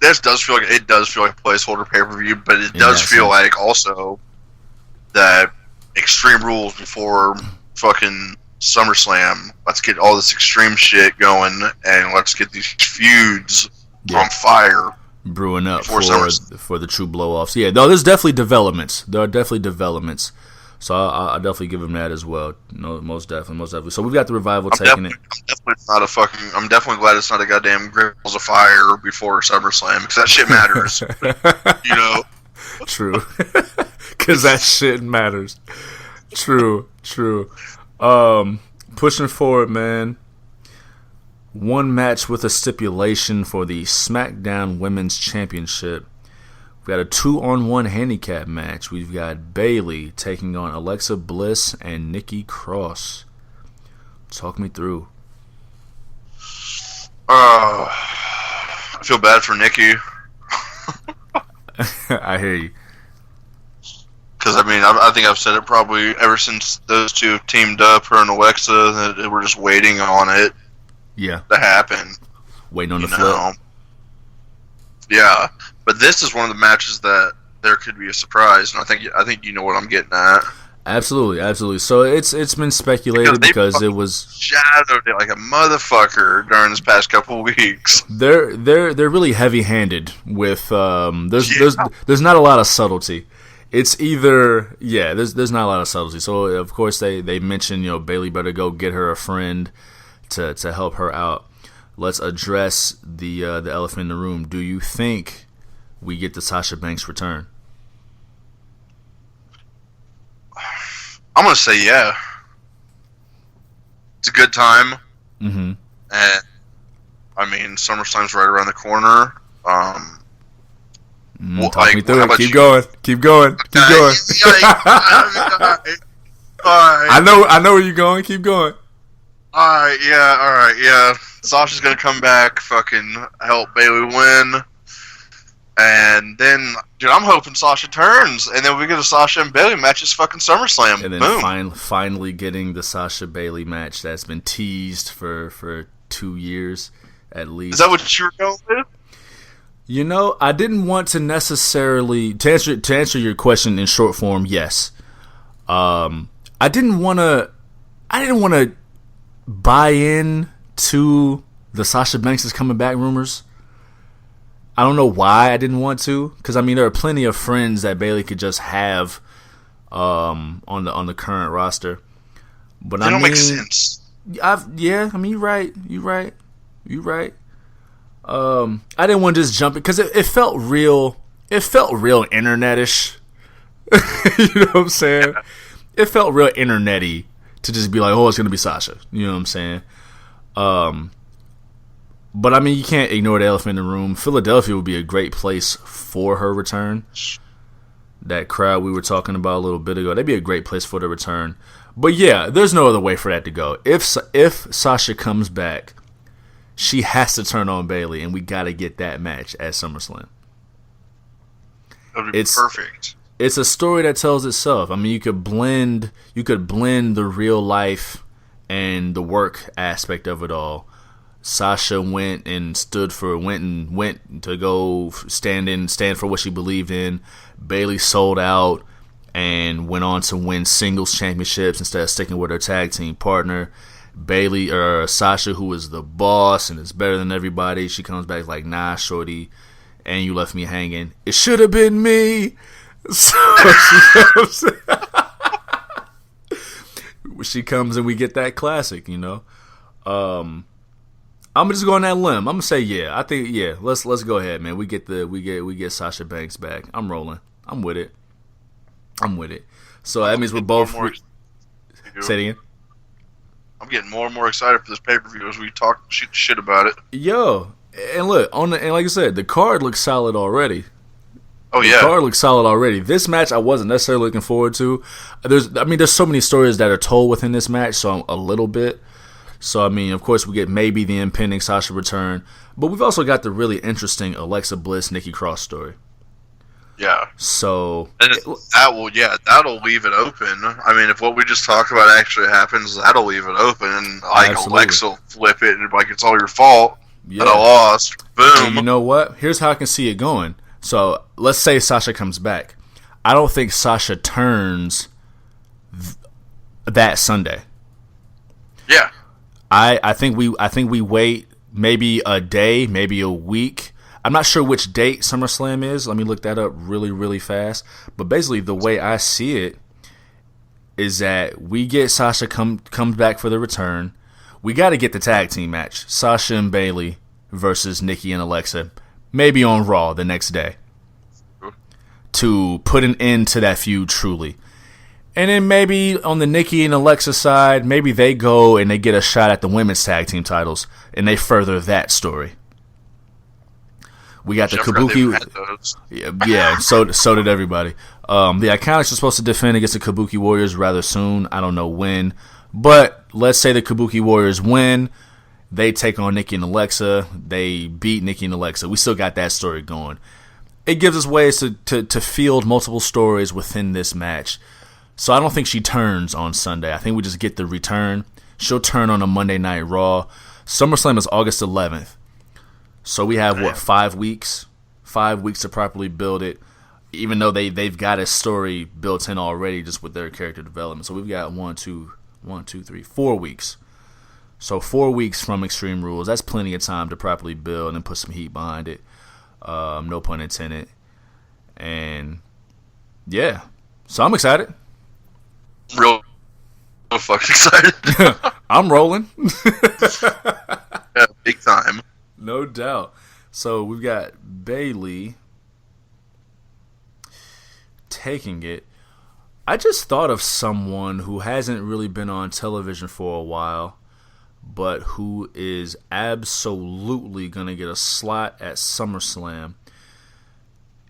This does feel like a placeholder pay-per-view, but it does feel like also that Extreme Rules before fucking SummerSlam. Let's get all this extreme shit going, and let's get these feuds on fire, brewing up for the true blow-offs. Yeah, no, there's definitely developments. There are definitely developments. So I'll definitely give them that as well. No, most definitely. So we've got the Revival taking it. I'm definitely glad it's not a goddamn Great Balls of Fire before SummerSlam, because that shit matters. You know. True. Because that shit matters. True. Pushing forward, man. One match with a stipulation for the SmackDown Women's Championship. We've got a 2-on-1 handicap match. We've got Bayley taking on Alexa Bliss and Nikki Cross. Talk me through. I feel bad for Nikki. I hear you. Because, I think I've said it probably ever since those two teamed up, her and Alexa, that we're just waiting on it. Yeah. To happen. Waiting on the flip. Yeah. But this is one of the matches that there could be a surprise, and I think you know what I'm getting at. Absolutely. So it's been speculated because it was shadowed it like a motherfucker during this past couple of weeks. They're really heavy-handed with there's not a lot of subtlety. It's either there's not a lot of subtlety. So of course they mention Bayley better go get her a friend to help her out. Let's address the elephant in the room. Do you think we get the Sasha Banks return? I'm gonna say yeah. It's a good time. Mm-hmm. And SummerSlam's right around the corner. Talk me through it. Keep going. I know where you're going. Keep going. All right, yeah. Sasha's gonna come back, fucking help Bayley win, and then, dude, I'm hoping Sasha turns, and then we get a Sasha and Bayley match. It's fucking SummerSlam. And then boom. Finally getting the Sasha Bayley match that's been teased for 2 years at least. Is that what you were going with? I didn't want to necessarily to answer your question in short form. Yes, I didn't want to buy in to the Sasha Banks is coming back rumors. I don't know why I didn't want to, because there are plenty of friends that Bayley could just have on the current roster. But they don't make sense. You're right. I didn't want to just jump it because it felt real. It felt real internetish. You know what I'm saying? It felt real internety to just be like, oh, it's gonna be Sasha. You know what I'm saying? But I mean, you can't ignore the elephant in the room. Philadelphia would be a great place for her return. That crowd we were talking about a little bit ago, that'd be a great place for the return. But yeah, there's no other way for that to go. If Sasha comes back, she has to turn on Bayley, and we got to get that match at SummerSlam. That'd be perfect. It's a story that tells itself. I mean, you could blend the real life and the work aspect of it all. Sasha went to go stand for what she believed in. Bayley sold out and went on to win singles championships instead of sticking with her tag team partner. Sasha, who is the boss and is better than everybody, she comes back like, nah, shorty, and you left me hanging. It should have been me. So she comes and we get that classic, you know. I'm gonna just go on that limb. I'm gonna say yeah. I think yeah. Let's go ahead, man. We get Sasha Banks back. I'm rolling. I'm with it. So that means we're both. Say it again. I'm getting more and more excited for this pay-per-view as we talk shit about it. Yo, and look and like I said, the card looks solid already. Oh yeah, the card looks solid already. This match I wasn't necessarily looking forward to. There's so many stories that are told within this match, so I'm a little bit. So I mean, of course, we get maybe the impending Sasha return, but we've also got the really interesting Alexa Bliss, Nikki Cross story. Yeah. So that'll leave it open. I mean, if what we just talked about actually happens, that'll leave it open, and like absolutely. Alexa will flip it and like it's all your fault that I lost. Boom. And you know what? Here's how I can see it going. So let's say Sasha comes back. I don't think Sasha turns that Sunday. Yeah. I think we wait maybe a day, maybe a week. I'm not sure which date SummerSlam is. Let me look that up really, really fast. But basically, the way I see it is that we get Sasha comes back for the return. We got to get the tag team match, Sasha and Bayley versus Nikki and Alexa, maybe on Raw the next day, to put an end to that feud truly. And then maybe on the Nikki and Alexa side, maybe they go and they get a shot at the women's tag team titles, and they further that story. We got the Kabuki. Yeah. So did everybody. The Iconics are supposed to defend against the Kabuki Warriors rather soon. I don't know when, but let's say the Kabuki Warriors win. They take on Nikki and Alexa. They beat Nikki and Alexa. We still got that story going. It gives us ways to field multiple stories within this match. So I don't think she turns on Sunday. I think we just get the return. She'll turn on a Monday Night Raw. SummerSlam is August 11th. So we have, 5 weeks? 5 weeks to properly build it, even though they've got a story built in already just with their character development. So we've got 4 weeks. So 4 weeks from Extreme Rules. That's plenty of time to properly build and put some heat behind it. No pun intended. And, yeah. So I'm excited. Real fucking excited. I'm rolling. Yeah, big time. No doubt. So we've got Bayley taking it. I just thought of someone who hasn't really been on television for a while, but who is absolutely going to get a slot at SummerSlam.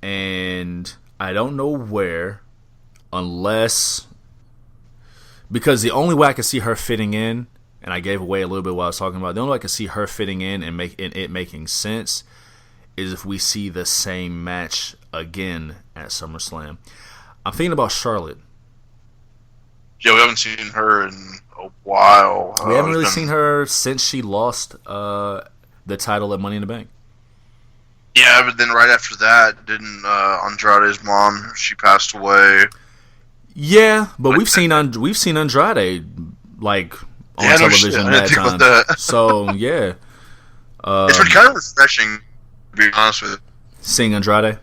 And I don't know where, because the only way I can see her fitting in, and I gave away a little bit what I was talking about, the only way I can see her fitting in and it making sense is if we see the same match again at SummerSlam. I'm thinking about Charlotte. Yeah, we haven't seen her in a while. We haven't really seen her since she lost the title at Money in the Bank. Yeah, but then right after that, didn't Andrade's mom, she passed away. Yeah, but we've seen Andrade like on television that time. So yeah, it's been kind of refreshing, to be honest with you. Seeing Andrade.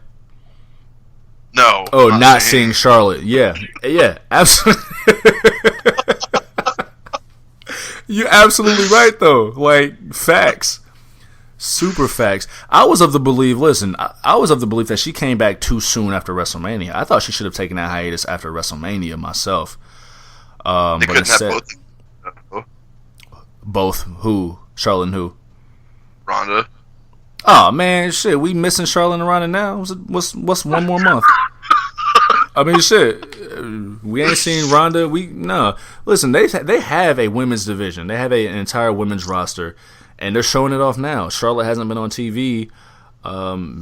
No. Oh, not seeing Charlotte. Yeah, absolutely. You're absolutely right, though. Like, facts. Super facts. I was of the belief. Listen, I was of the belief that she came back too soon after WrestleMania. I thought she should have taken that hiatus after WrestleMania myself. They but couldn't instead, have both. both who? Charlotte and who? Ronda. Oh man, shit. We missing Charlotte and Ronda now. What's one more month? I mean, shit. We ain't seen Ronda. No. Listen, they have a women's division. They have an entire women's roster. And they're showing it off now. Charlotte hasn't been on TV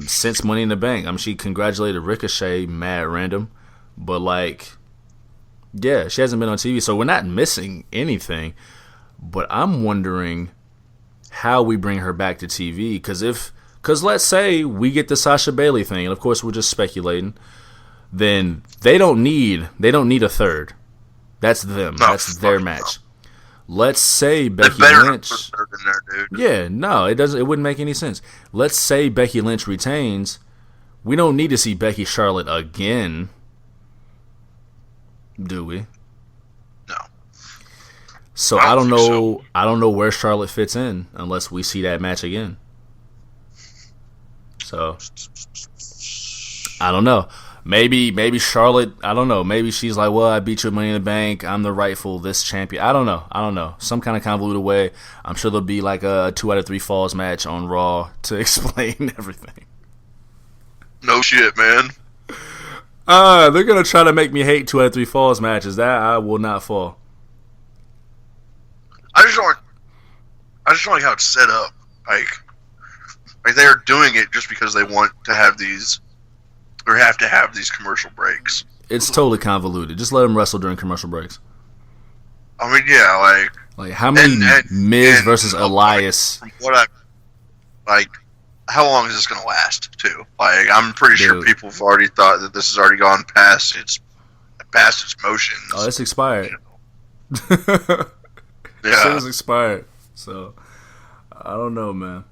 since Money in the Bank. I mean, she congratulated Ricochet, mad random. But, like, yeah, she hasn't been on TV. So we're not missing anything. But I'm wondering how we bring her back to TV. Because let's say we get the Sasha Bailey thing. And, of course, we're just speculating. Then they don't need a third. That's them. No, that's their match. Let's say Becky Lynch. There, dude. Yeah, no, it doesn't. It wouldn't make any sense. Let's say Becky Lynch retains. We don't need to see Becky Charlotte again, do we? No. So I don't know. So. I don't know where Charlotte fits in unless we see that match again. So I don't know. Maybe Charlotte, I don't know. Maybe she's like, well, I beat you at Money in the Bank. I'm the rightful this champion. I don't know. Some kind of convoluted way. I'm sure there'll be like a 2 out of 3 falls match on Raw to explain everything. No shit, man. They're going to try to make me hate 2 out of 3 falls matches. That I will not fall. I just don't like how it's set up. Like they're doing it just because they want to have these... or have to have these commercial breaks. It's totally convoluted. Just let them wrestle during commercial breaks. I mean, yeah, like how many Miz versus Elias? How long is this going to last? Too. Like, I'm pretty sure people have already thought that this has already gone past its motions. Oh, it's expired. Yeah, it's expired. So I don't know, man.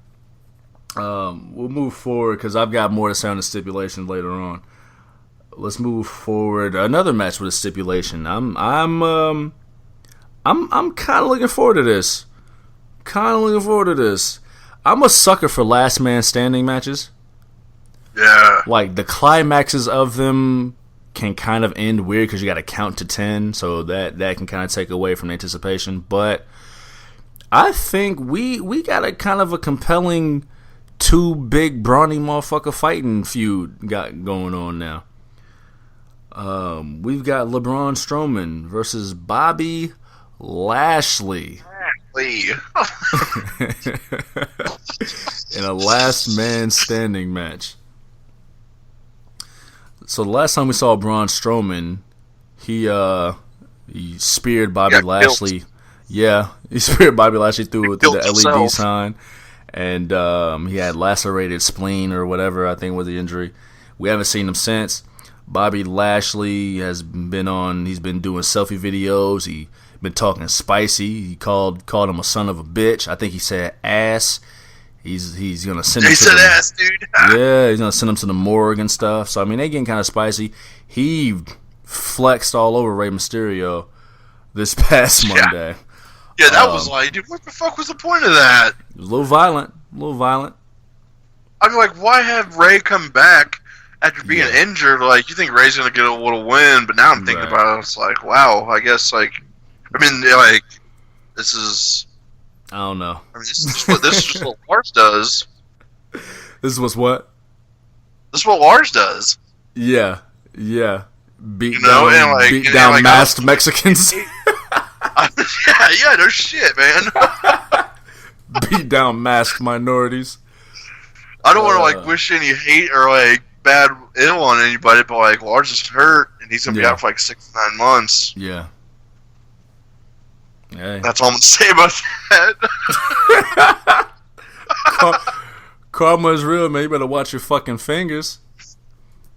We'll move forward because I've got more to say on the stipulation later on. Let's move forward. Another match with a stipulation. I'm kind of looking forward to this. I'm a sucker for last man standing matches. Yeah. Like the climaxes of them can kind of end weird because you got to count to 10, so that can kind of take away from the anticipation. But I think we got a kind of a compelling 2 big brawny motherfucker fighting feud got going on now. We've got LeBron Strowman versus Bobby Lashley. In a last man standing match. So the last time we saw Braun Strowman, he speared Bobby Lashley. Built. Yeah, he speared Bobby Lashley through the LED sign. And he had lacerated spleen or whatever, I think was the injury. We haven't seen him since. Bobby Lashley he's been doing selfie videos. He been talking spicy. He called him a son of a bitch. I think he said ass. He's gonna send him. He said ass, dude. Yeah, he's gonna send him to the morgue and stuff. So I mean, they getting kind of spicy. He flexed all over Rey Mysterio this past Monday. Yeah, that was like, dude, what the fuck was the point of that? It was a little violent. I mean, like, why have Ray come back after being injured? Like, you think Ray's gonna get a little win, but now I'm thinking about it. It's like, wow, I guess, like, I mean, like, this is. I don't know. I mean, this is just what Lars does. This is what? This is what Lars does. Yeah. Beat down masked Mexicans. Yeah, no shit, man. Beat down masked minorities. I don't want to like wish any hate or like bad ill on anybody, but like Lars is hurt and he's gonna be out for like 6 to 9 months. Yeah. Hey. That's all I'm gonna say about that. Karma is real, man. You better watch your fucking fingers.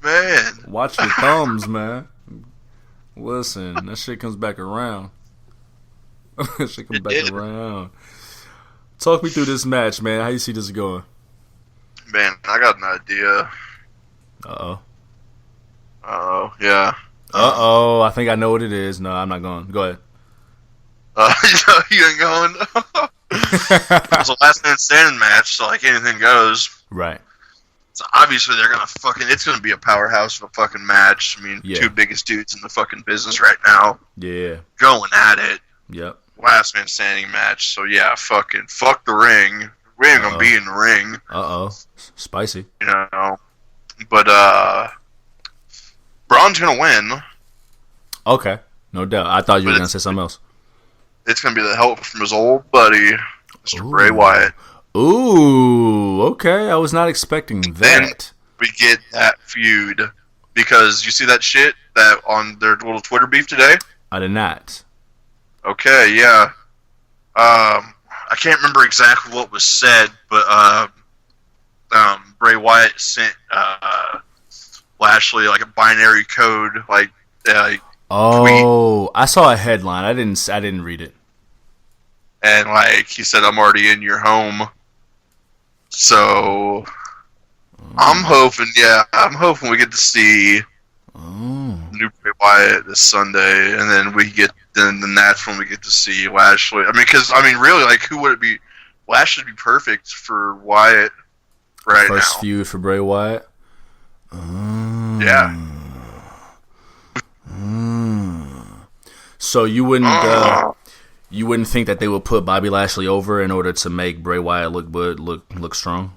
Man. Watch your thumbs, man. Listen, that shit comes back around. That shit comes back around. Talk me through this match, man. How you see this going? Man, I got an idea. Yeah. I think I know what it is. No, I'm not going. Go ahead. You ain't going? It's a last man standing match, so like anything goes. Right. So obviously they're gonna it's gonna be a powerhouse of a fucking match. I mean, Yeah. two biggest dudes in the fucking business right now. Yeah. Going at it. Yep. Last man standing match. So yeah, fuck the ring. We ain't gonna be in the ring. Spicy. You know. But Braun's gonna win. Okay. No doubt. I thought you were gonna say something else. It's gonna be the help from his old buddy, Mr. Bray Wyatt. Ooh, okay. I was not expecting that. Then we get that feud because you see that shit that on their little Twitter beef today. I did not. Okay, yeah. I can't remember exactly what was said, but Bray Wyatt sent Lashley like a binary code, like oh, tweet. I saw a headline. I didn't read it. And like he said, I'm already in your home. So I'm hoping we get to see new Bray Wyatt this Sunday, and then then that's when we get to see Lashley. I mean, really, like, who would it be? Lashley would be perfect for Wyatt right now. First feud for Bray Wyatt. Yeah. So you wouldn't think that they would put Bobby Lashley over in order to make Bray Wyatt look strong?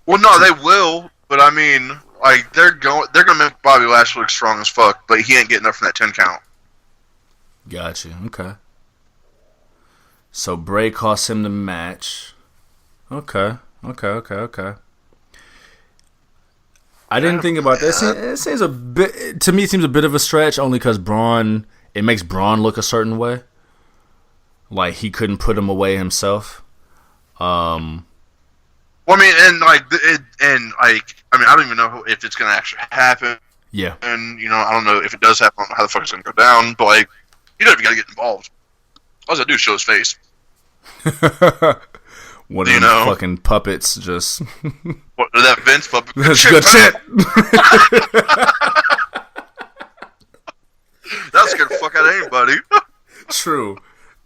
Well, no, they will, but I mean, like, they're gonna make Bobby Lashley look strong as fuck, but he ain't getting up from that 10 count. Gotcha. Okay. So Bray cost him the match. Okay. I didn't think about that. It seems a bit, to me, it seems a bit of a stretch, only because it makes Braun look a certain way. Like he couldn't put him away himself. Well, I mean, I don't even know if it's gonna actually happen. Yeah. And I don't know if it does happen. I don't know how the fuck it's gonna go down. But like, you know, if you gotta get involved, all I do is show his face. One of them fucking puppets just. What, that Vince puppet? That's good shit. That scared the fuck out of anybody.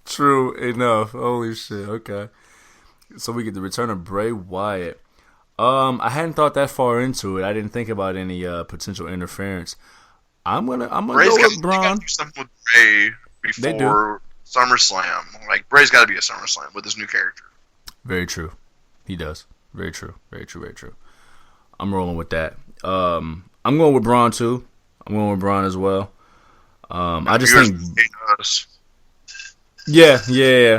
True enough. Holy shit. Okay. So we get the return of Bray Wyatt. I hadn't thought that far into it. I didn't think about any potential interference. I'm gonna Bray's go with Braun. They gotta do something with Bray before SummerSlam. Like, Bray's got to be a SummerSlam with his new character. Very true. He does. Very true. I'm rolling with that. I'm going with Braun too. I'm going with Braun as well. I just think. Yeah.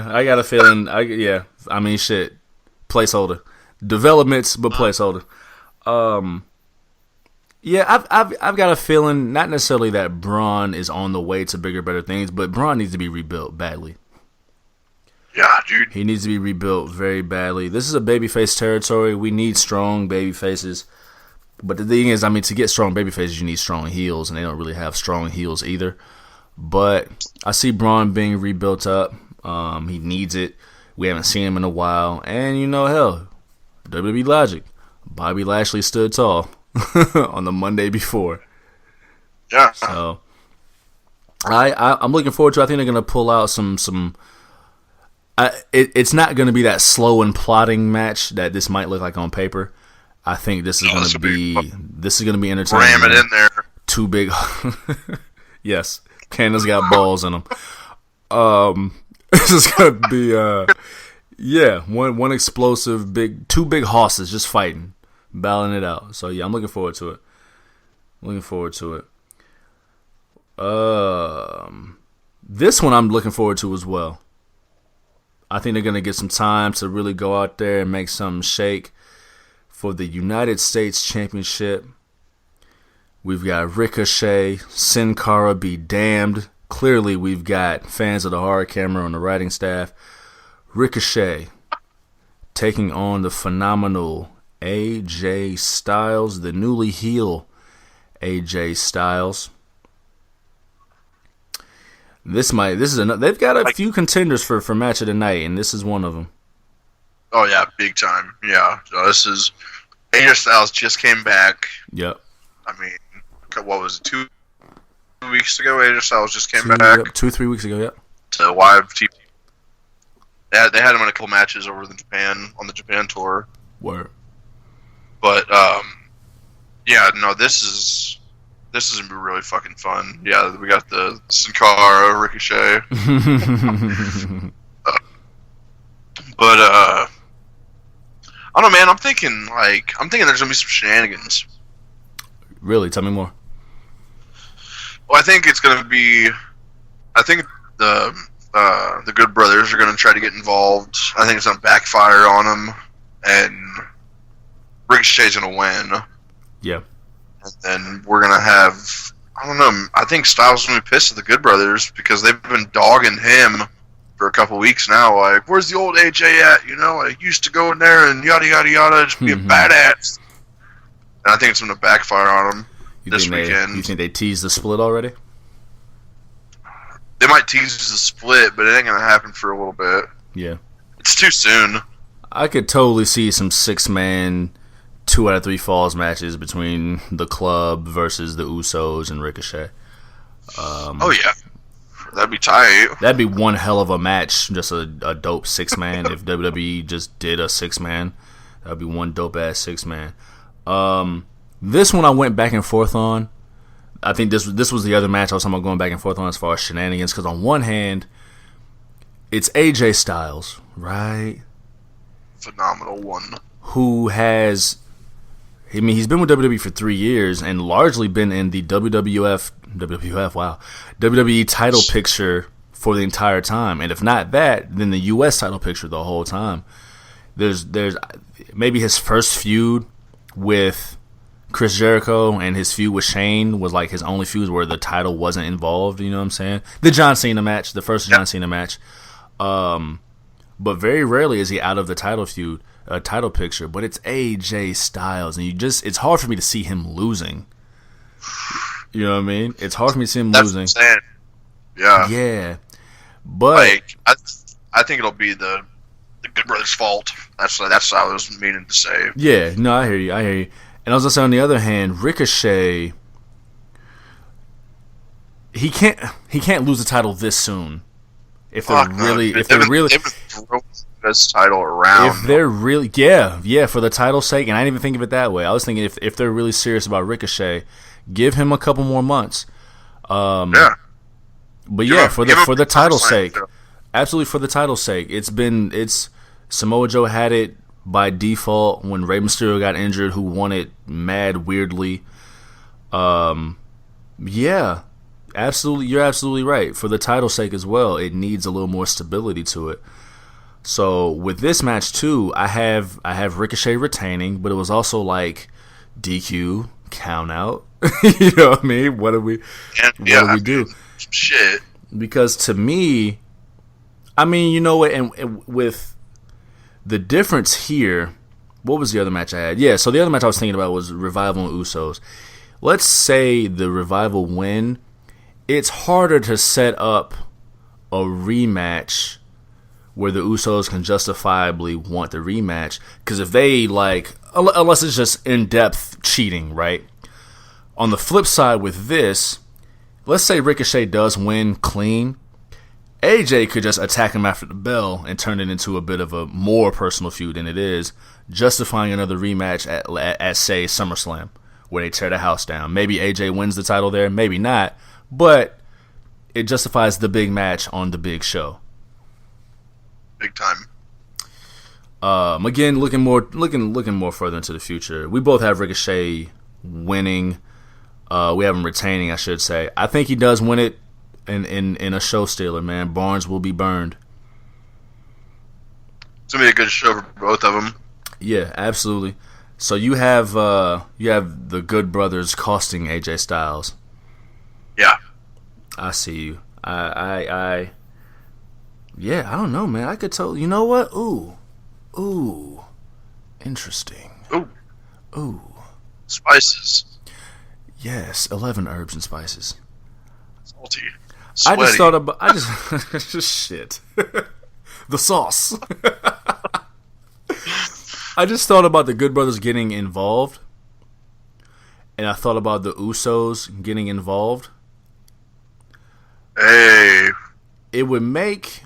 I got a feeling. I mean, shit. Placeholder. Developments, but placeholder. Yeah, I've got a feeling, not necessarily that Braun is on the way to bigger, better things, but Braun needs to be rebuilt badly. Yeah, dude. He needs to be rebuilt very badly. This is a babyface territory. We need strong babyfaces. But the thing is, I mean, to get strong babyfaces, you need strong heels, and they don't really have strong heels either. But I see Braun being rebuilt up. He needs it. We haven't seen him in a while. And, hell, WWE logic. Bobby Lashley stood tall on the Monday before. Yeah. So I'm looking forward to it. I think they're going to pull out some it's not going to be that slow and plotting match that this might look like on paper. I think this is going to be entertaining. Ram it in there. Two big, yes, Candace got balls in them. This is going to be one explosive two big horses just fighting, battling it out. So yeah, I'm looking forward to it. This one I'm looking forward to as well. I think they're going to get some time to really go out there and make something shake for the United States Championship. We've got Ricochet, Sin Cara be damned. Clearly, we've got fans of the horror camera on the writing staff. Ricochet taking on the phenomenal AJ Styles, the newly heel AJ Styles. They've got a few contenders for match of the night, and this is one of them. Oh yeah, big time. Yeah, so this is AJ Styles just came back. Yep. I mean, what was it, 2 weeks ago? AJ Styles just came back. 2-3 weeks ago. Yep. To live TV, They had him in a couple matches over on the Japan tour. Word. But yeah, no, this is gonna be really fucking fun. Yeah, we got the Sin Cara, Ricochet. But I don't know, man. I'm thinking there's gonna be some shenanigans. Really? Tell me more. Well, I think it's gonna be. I think the Good Brothers are gonna try to get involved. I think it's gonna backfire on them, and Ricochet's gonna win. Yeah. And then we're gonna have. I don't know. I think Styles is gonna be pissed at the Good Brothers because they've been dogging him for a couple weeks now. Like, where's the old AJ at? You know, I used to go in there and yada yada yada, just be a badass. And I think it's gonna backfire on him this weekend. You think they teased the split already? They might tease the split, but it ain't gonna happen for a little bit. Yeah. It's too soon. I could totally see some 6-man 2 out of 3 falls matches between the Club versus the Usos and Ricochet. Oh yeah, that'd be tight. That'd be one hell of a match. Just a dope 6-man. If WWE just did a 6-man, that'd be one dope ass 6-man. This one I went back and forth on. I think this was the other match I was talking about going back and forth on as far as shenanigans. Because on one hand, it's AJ Styles, right? Phenomenal one. Who has, I mean, he's been with WWE for 3 years and largely been in the WWE title picture for the entire time. And if not that, then the US title picture the whole time. There's maybe his first feud with Chris Jericho and his feud with Shane was like his only feuds where the title wasn't involved, you know what I'm saying? The John Cena match, the first John Cena match. But very rarely is he out of the title picture, but it's AJ Styles, and it's hard for me to see him losing. You know what I mean? It's hard for me to see him losing. What I'm saying. Yeah. Yeah. But like, I think it'll be the Good Brothers' fault. That's what I was meaning to say. Yeah, no, I hear you. And I was gonna say, on the other hand, Ricochet, he can't lose the title this soon. If they're really throw this title around. If they're really, yeah, for the title's sake, and I didn't even think of it that way. I was thinking if they're really serious about Ricochet, give him a couple more months. Yeah. But yeah, for the title's sake, absolutely for the title's sake. It's Samoa Joe had it by default when Rey Mysterio got injured, who won it mad weirdly. Yeah, absolutely, you're absolutely right. For the title's sake as well, it needs a little more stability to it. So with this match too, I have Ricochet retaining, but it was also like DQ, count out. You know what I mean? What do we do? Shit. Because to me, I mean, you know what, and with the difference here, what was the other match I had? Yeah, so the other match I was thinking about was Revival and Usos. Let's say the Revival win. It's harder to set up a rematch where the Usos can justifiably want the rematch. Because if they, unless it's just in-depth cheating, right? On the flip side with this, let's say Ricochet does win clean. AJ could just attack him after the bell and turn it into a bit of a more personal feud than it is, justifying another rematch at say, SummerSlam, where they tear the house down. Maybe AJ wins the title there, maybe not, but it justifies the big match on the big show. Big time. Again, looking more further into the future. We both have Ricochet winning. We have him retaining, I should say. I think he does win it in a show stealer, man. Barnes will be burned. It's gonna be a good show for both of them. Yeah, absolutely. So you have the Good Brothers costing AJ Styles. Yeah, I see you. Yeah, I don't know, man. I could tell. You know what? Ooh, interesting. Ooh, spices. Yes, 11 herbs and spices. Salty. Sweaty. I just thought about. Shit. The sauce. I just thought about the Good Brothers getting involved, and I thought about the Usos getting involved. Hey. It would make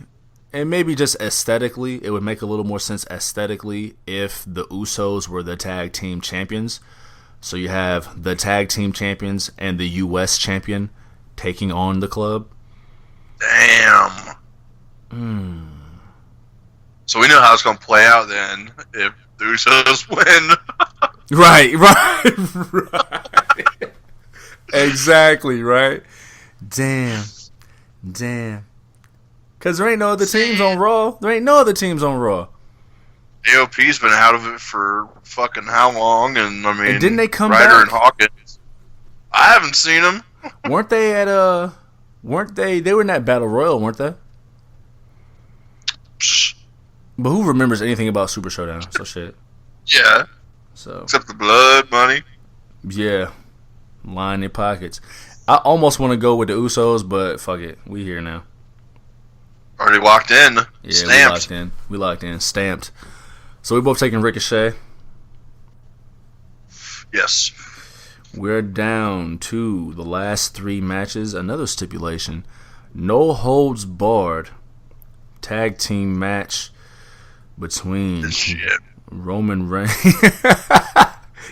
And maybe just aesthetically, it would make a little more sense aesthetically if the Usos were the tag team champions. So you have the tag team champions and the U.S. champion taking on the club. Damn. So we know how it's going to play out then if the Usos win. Right. Exactly, right? Damn. Because there ain't no other teams on Raw. AOP's been out of it for fucking how long? And I mean, and didn't they come Ryder back? And Hawkins. I haven't seen them. Weren't they at they were in that Battle Royal, weren't they? But who remembers anything about Super Showdown? So shit. Yeah. So except the blood money. Yeah. Line in pockets. I almost want to go with the Usos, but fuck it. We here now. Already locked in. Yeah, Stamped. We locked in. Stamped. So we both taking Ricochet. Yes. We're down to the last 3 matches. Another stipulation. No holds barred. Tag team match between Roman Reigns.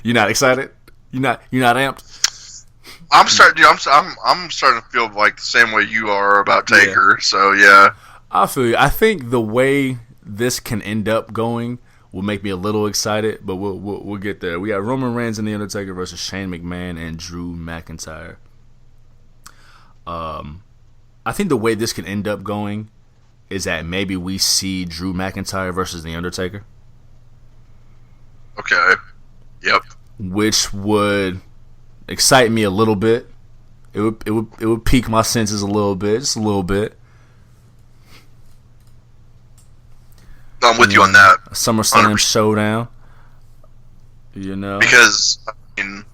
You not excited? You not amped? I'm starting to feel like the same way you are about Taker. Yeah. So yeah. I feel you. I think the way this can end up going will make me a little excited, but we'll get there. We got Roman Reigns and The Undertaker versus Shane McMahon and Drew McIntyre. I think the way this can end up going is that maybe we see Drew McIntyre versus The Undertaker. Okay. Yep. Which would excite me a little bit. It would pique my senses a little bit, just a little bit. I'm with you on that. A SummerSlam 100%. Showdown. You know, because I mean,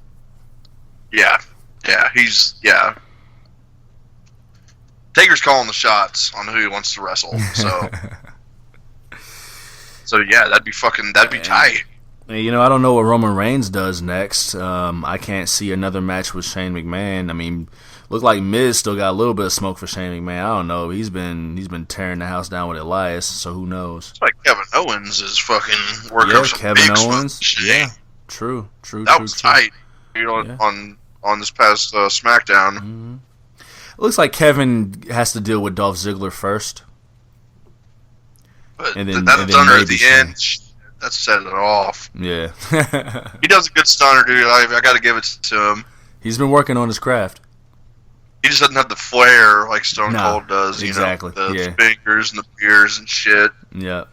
Taker's calling the shots on who he wants to wrestle. So, that'd be tight. You know, I don't know what Roman Reigns does next. I can't see another match with Shane McMahon. I mean, look like Miz still got a little bit of smoke for Shane McMahon. I don't know. He's been tearing the house down with Elias, so who knows? It's like Kevin Owens is fucking working up some Kevin big Owens. Smoke. Yeah, true. That was tight. You know, on this past SmackDown. Mm-hmm. It looks like Kevin has to deal with Dolph Ziggler first, but and then stunner at the end. That set it off. Yeah. He does a good stunner, dude. I got to give it to him. He's been working on his craft. He just doesn't have the flair like Stone Cold does. Exactly. You know, the fingers and the beers and shit. Yeah.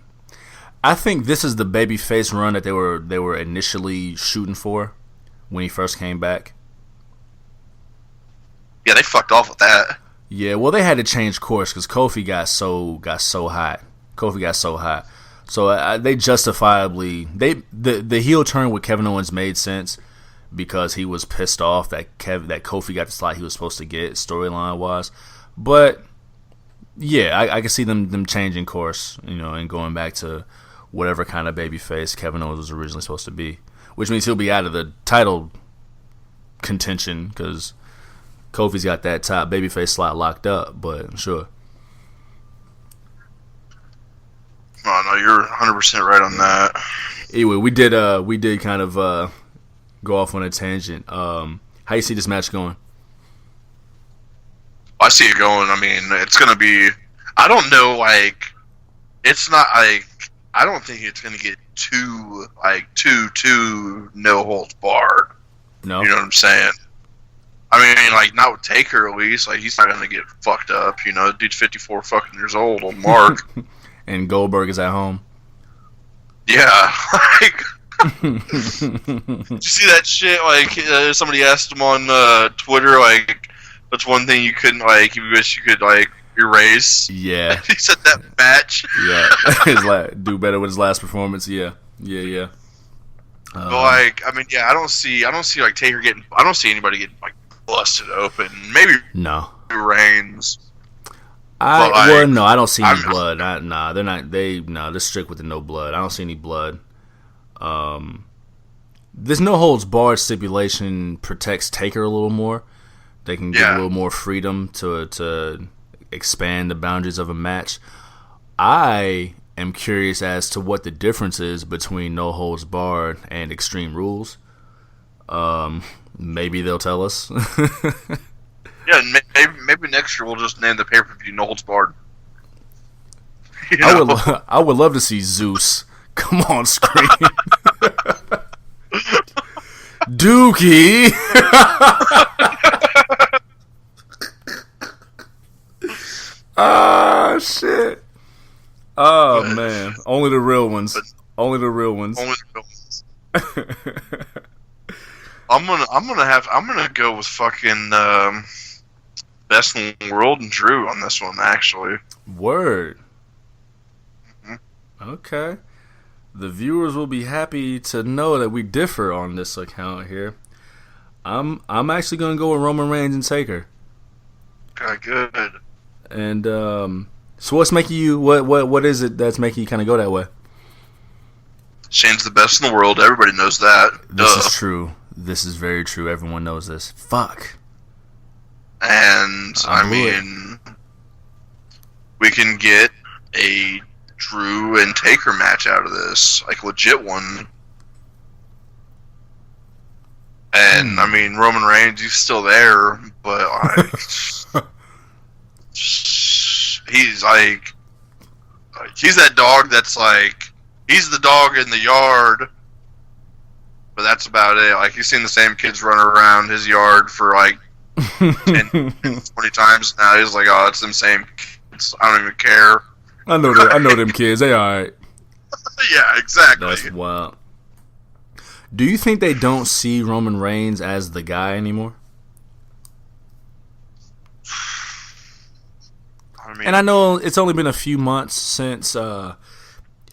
I think this is the babyface run that they were initially shooting for when he first came back. Yeah, they fucked off with that. Yeah, well, they had to change course because Kofi got so hot. So they justifiably the heel turn with Kevin Owens made sense because he was pissed off that Kofi got the slot he was supposed to get storyline wise. But yeah, I can see them changing course, you know, and going back to whatever kind of babyface Kevin Owens was originally supposed to be, which means he'll be out of the title contention because Kofi's got that top babyface slot locked up. But sure. Oh no, you're 100% right on that. Anyway, we did kind of go off on a tangent. How you see this match going? I see it going. I mean, it's gonna be. I don't know. Like, it's not like. I don't think it's gonna get too no holds barred. No, you know what I'm saying? I mean, like, not with Taker at least. Like, he's not gonna get fucked up. You know, the dude's 54 fucking years old. Old Mark. And Goldberg is at home. Yeah, like. Did you see that shit? Like, somebody asked him on Twitter, like, what's one thing you couldn't, like, you wish you could, like, erase? Yeah. He said that match. Yeah. Do better with his last performance. Yeah. But, like, I mean, yeah, I don't see, like, Taker getting, I don't see anybody getting, like, busted open. Maybe Reigns. No, I don't see any blood. They're strict with the no blood. I don't see any blood. This no holds barred stipulation protects Taker a little more. They can get a little more freedom to expand the boundaries of a match. I am curious as to what the difference is between No Holds Barred and Extreme Rules. Maybe they'll tell us. Yeah, maybe next year we'll just name the pay-per-view No Holds Barred. You know? I would love to see Zeus come on screen. Dookie. Ah, shit. Oh man, only the real ones. Only the real ones. Only the real ones. I'm gonna go with fucking Best in the World and Drew on this one, actually. Word. Mm-hmm. Okay. The viewers will be happy to know that we differ on this account here. I'm actually gonna go with Roman Reigns and Taker. Okay, good. And so what's making you what is it that's making you kind of go that way? Shane's the best in the world. Everybody knows that. This is true. This is very true. Everyone knows this. Fuck. And I mean, we can get a Drew and Taker match out of this, like legit one. And I mean, Roman Reigns, he's still there, but like, he's like, he's that dog that's like, he's the dog in the yard, but that's about it. Like, he's seen the same kids run around his yard for like 10, 20 times now. He's like, oh, it's them same kids. I don't even care. I know them kids. They alright. Yeah, exactly. That's wild. Do you think they don't see Roman Reigns as the guy anymore? I mean, and I know it's only been a few months since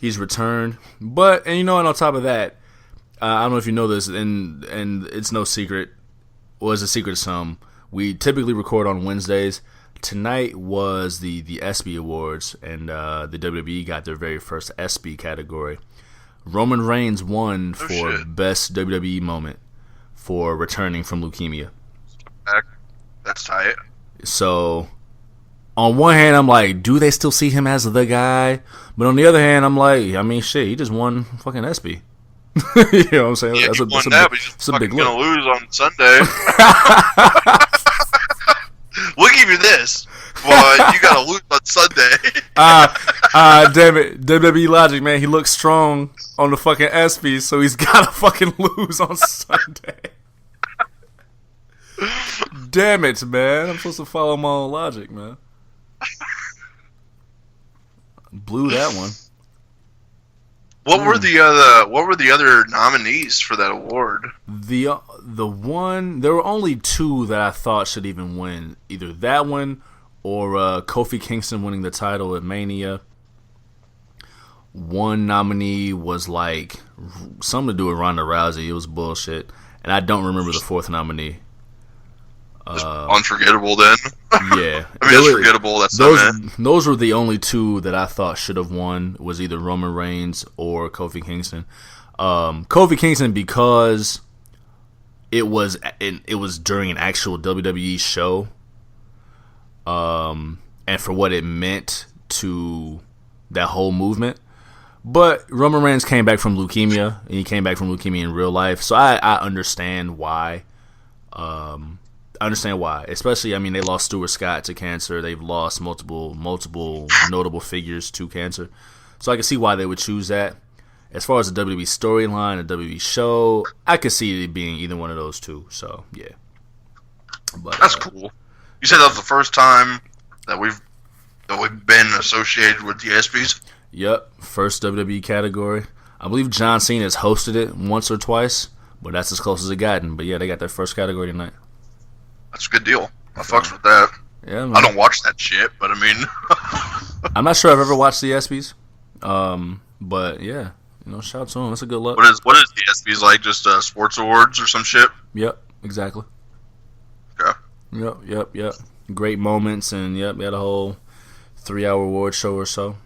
he's returned, but and on top of that, I don't know if you know this, and it's no secret, was a secret to some. We typically record on Wednesdays. Tonight was the ESPY Awards, and the WWE got their very first ESPY category. Roman Reigns won for best WWE moment for returning from leukemia. That's tight. So, on one hand, I'm like, do they still see him as the guy? But on the other hand, I'm like, I mean, shit, he just won fucking ESPY. You know what I'm saying? Yeah, that's he won that, but he's just fucking gonna lose on Sunday. We'll give you this, but you gotta lose on Sunday. Damn it. WWE logic, man. He looks strong on the fucking ESPYs, so he's gotta fucking lose on Sunday. Damn it, man. I'm supposed to follow my own logic, man. Blew that one. What were the other nominees for that award? The one, there were only two that I thought should even win. Either that one or Kofi Kingston winning the title at Mania. One nominee was like something to do with Ronda Rousey. It was bullshit, and I don't remember the fourth nominee. Unforgettable then. Yeah, I mean, it's forgettable. That's those were the only two that I thought should have won. Was either Roman Reigns or Kofi Kingston. Kofi Kingston because it was during an actual WWE show, and for what it meant to that whole movement. But Roman Reigns came back from leukemia, and he came back from leukemia in real life, so I understand why. I understand why. Especially, I mean, they lost Stuart Scott to cancer. They've lost multiple notable figures to cancer. So I can see why they would choose that. As far as the WWE storyline, the WWE show, I could see it being either one of those two. So, yeah. But, that's cool. You said that was the first time that we've been associated with the ESPYs? Yep. First WWE category. I believe John Cena has hosted it once or twice, but that's as close as it gotten. But, yeah, they got their first category tonight. That's a good deal. I fucks with that. Yeah, man. I don't watch that shit, but I mean... I'm not sure I've ever watched the ESPYs. But, yeah. Shout out to them. That's a good look. What is the ESPYs like? Just sports awards or some shit? Yep, exactly. Okay. Yep. Great moments, and yep, we had a whole 3-hour award show or so.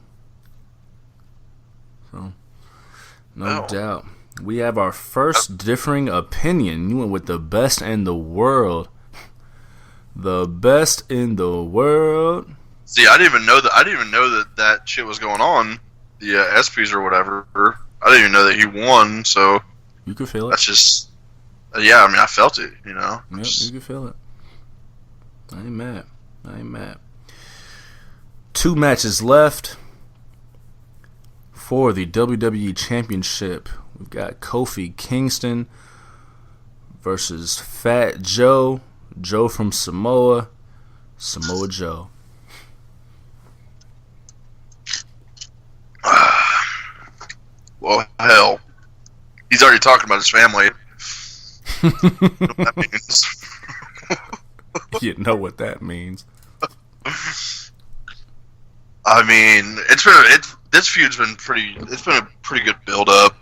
So, no doubt. We have our first differing opinion. You went with the best in the world. The best in the world. See, I didn't even know that. I didn't even know that shit was going on. The SPs or whatever. I didn't even know that he won. So you could feel it. That's just. Yeah, I mean, I felt it. You know. Yep, you could feel it. I ain't mad. 2 matches left for the WWE Championship. We've got Kofi Kingston versus Fat Joe. Joe from Samoa. Samoa Joe. Well, hell. He's already talking about his family. You know what that means. You know what that means. I mean, this feud's been pretty. It's been a pretty good build up.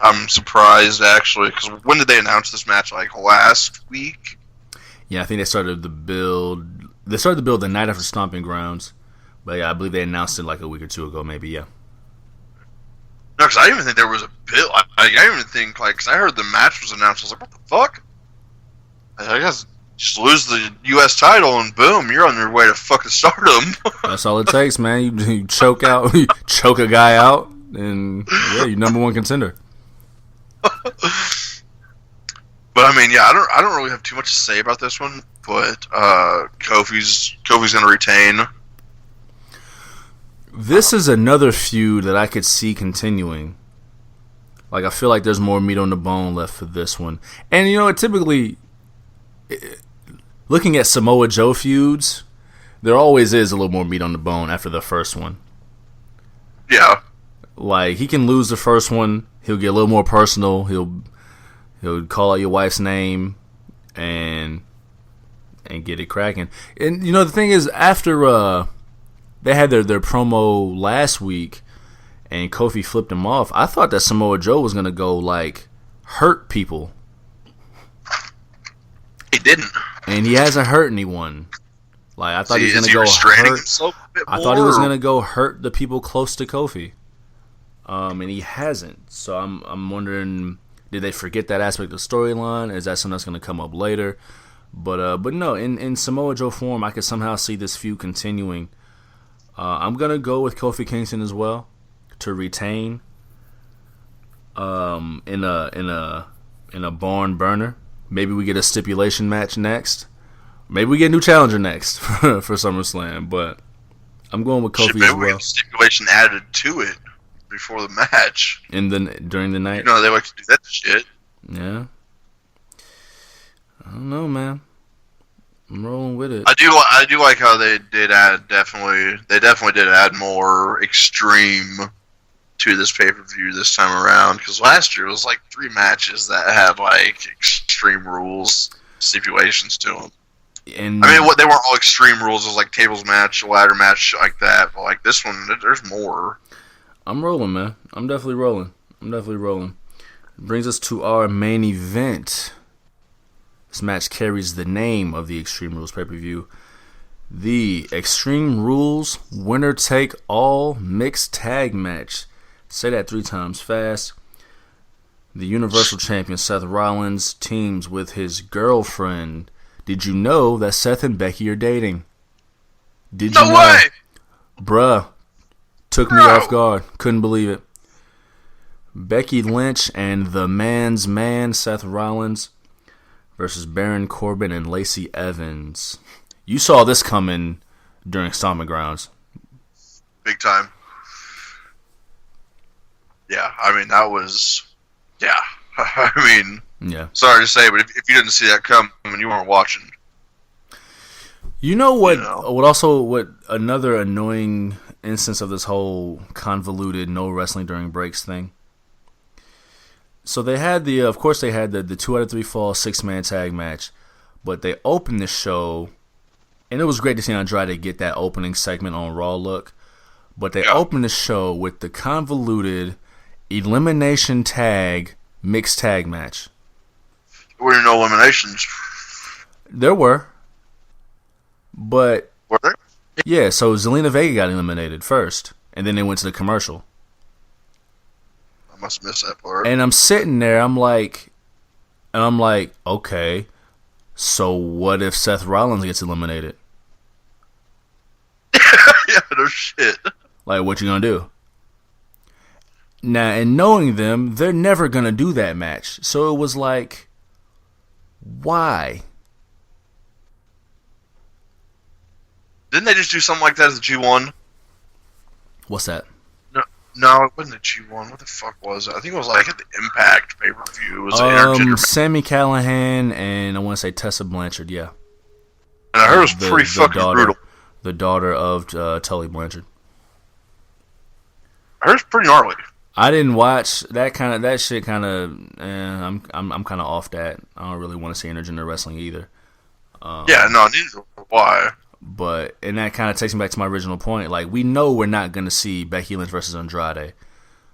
I'm surprised actually, because when did they announce this match? Like last week? Yeah, I think they started the build. They started the build the night after Stomping Grounds, but yeah, I believe they announced it like a week or 2 ago, maybe. Yeah. No, because I didn't even think there was a build. I didn't even think because I heard the match was announced. I was like, what the fuck? I guess just lose the U.S. title and boom, you're on your way to fucking stardom. That's all it takes, man. You choke you choke a guy out, and yeah, you're number 1 contender. But I mean, yeah, I don't really have too much to say about this one. But Kofi's gonna retain. This is another feud that I could see continuing. Like, I feel like there's more meat on the bone left for this one. And, you know, typically, looking at Samoa Joe feuds, there always is a little more meat on the bone after the first one. Yeah. Like, he can lose the first one. He'll get a little more personal. He'll call out your wife's name and get it cracking. And, you know, the thing is, after they had their promo last week and Kofi flipped him off, I thought that Samoa Joe was going to go, like, hurt people. He didn't. And he hasn't hurt anyone. Like, I thought he was going to go hurt. I thought he was going to go hurt the people close to Kofi. And he hasn't. So I'm wondering, did they forget that aspect of the storyline? Is that something that's going to come up later? But no, in Samoa Joe form, I could somehow see this feud continuing. I'm gonna go with Kofi Kingston as well to retain. In a barn burner. Maybe we get a stipulation match next. Maybe we get a new challenger next for SummerSlam. But I'm going with Kofi as well. We get a stipulation added to it before the match. During the night. You know they like to do that shit. Yeah. I don't know, man. I'm rolling with it. I do like how they did add definitely did add more extreme to this pay-per-view this time around, because last year it was like 3 matches that had like extreme rules stipulations to them. And I mean, they weren't all extreme rules. It was like tables match, ladder match, like that. But like this one, there's more. I'm rolling, man. I'm definitely rolling. Brings us to our main event. This match carries the name of the Extreme Rules pay-per-view. The Extreme Rules winner-take-all mixed tag match. Say that 3 times fast. The Universal Champion Seth Rollins teams with his girlfriend. Did you know that Seth and Becky are dating? Did you know? No way! Bruh. Took me off guard. Couldn't believe it. Becky Lynch and the man's man, Seth Rollins, versus Baron Corbin and Lacey Evans. You saw this coming during Stomping Grounds. Big time. Yeah, I mean, that was... Yeah. I mean... Yeah. Sorry to say, but if you didn't see that coming, you weren't watching. You know what? What another annoying instance of this whole convoluted no wrestling during breaks thing? So they had the 2 out of 3 fall 6-man tag match, but they opened the show, and it was great to see Andrade get that opening segment on Raw look, but they opened the show with the convoluted elimination tag mixed tag match. There were no eliminations. There were. But were there? Yeah, so Zelina Vega got eliminated first, and then they went to the commercial. I must have missed that part. And I'm sitting there, I'm like, okay, so what if Seth Rollins gets eliminated? Like, what you gonna do? Now, and knowing them, they're never gonna do that match. So it was like, why? Didn't they just do something like that as a G1? What's that? No, it wasn't a G1. What the fuck was it? I think it was like at the Impact pay-per-view. It was an intergender match. Sammy Callahan and I want to say Tessa Blanchard, yeah. And I heard it was pretty fucking brutal. The daughter of Tully Blanchard. I heard it's pretty gnarly. I didn't watch that shit. I'm kind of off that. I don't really want to see intergender wrestling either. Yeah, no, neither. Why? And that kind of takes me back to my original point. Like, we know we're not going to see Becky Lynch versus Andrade.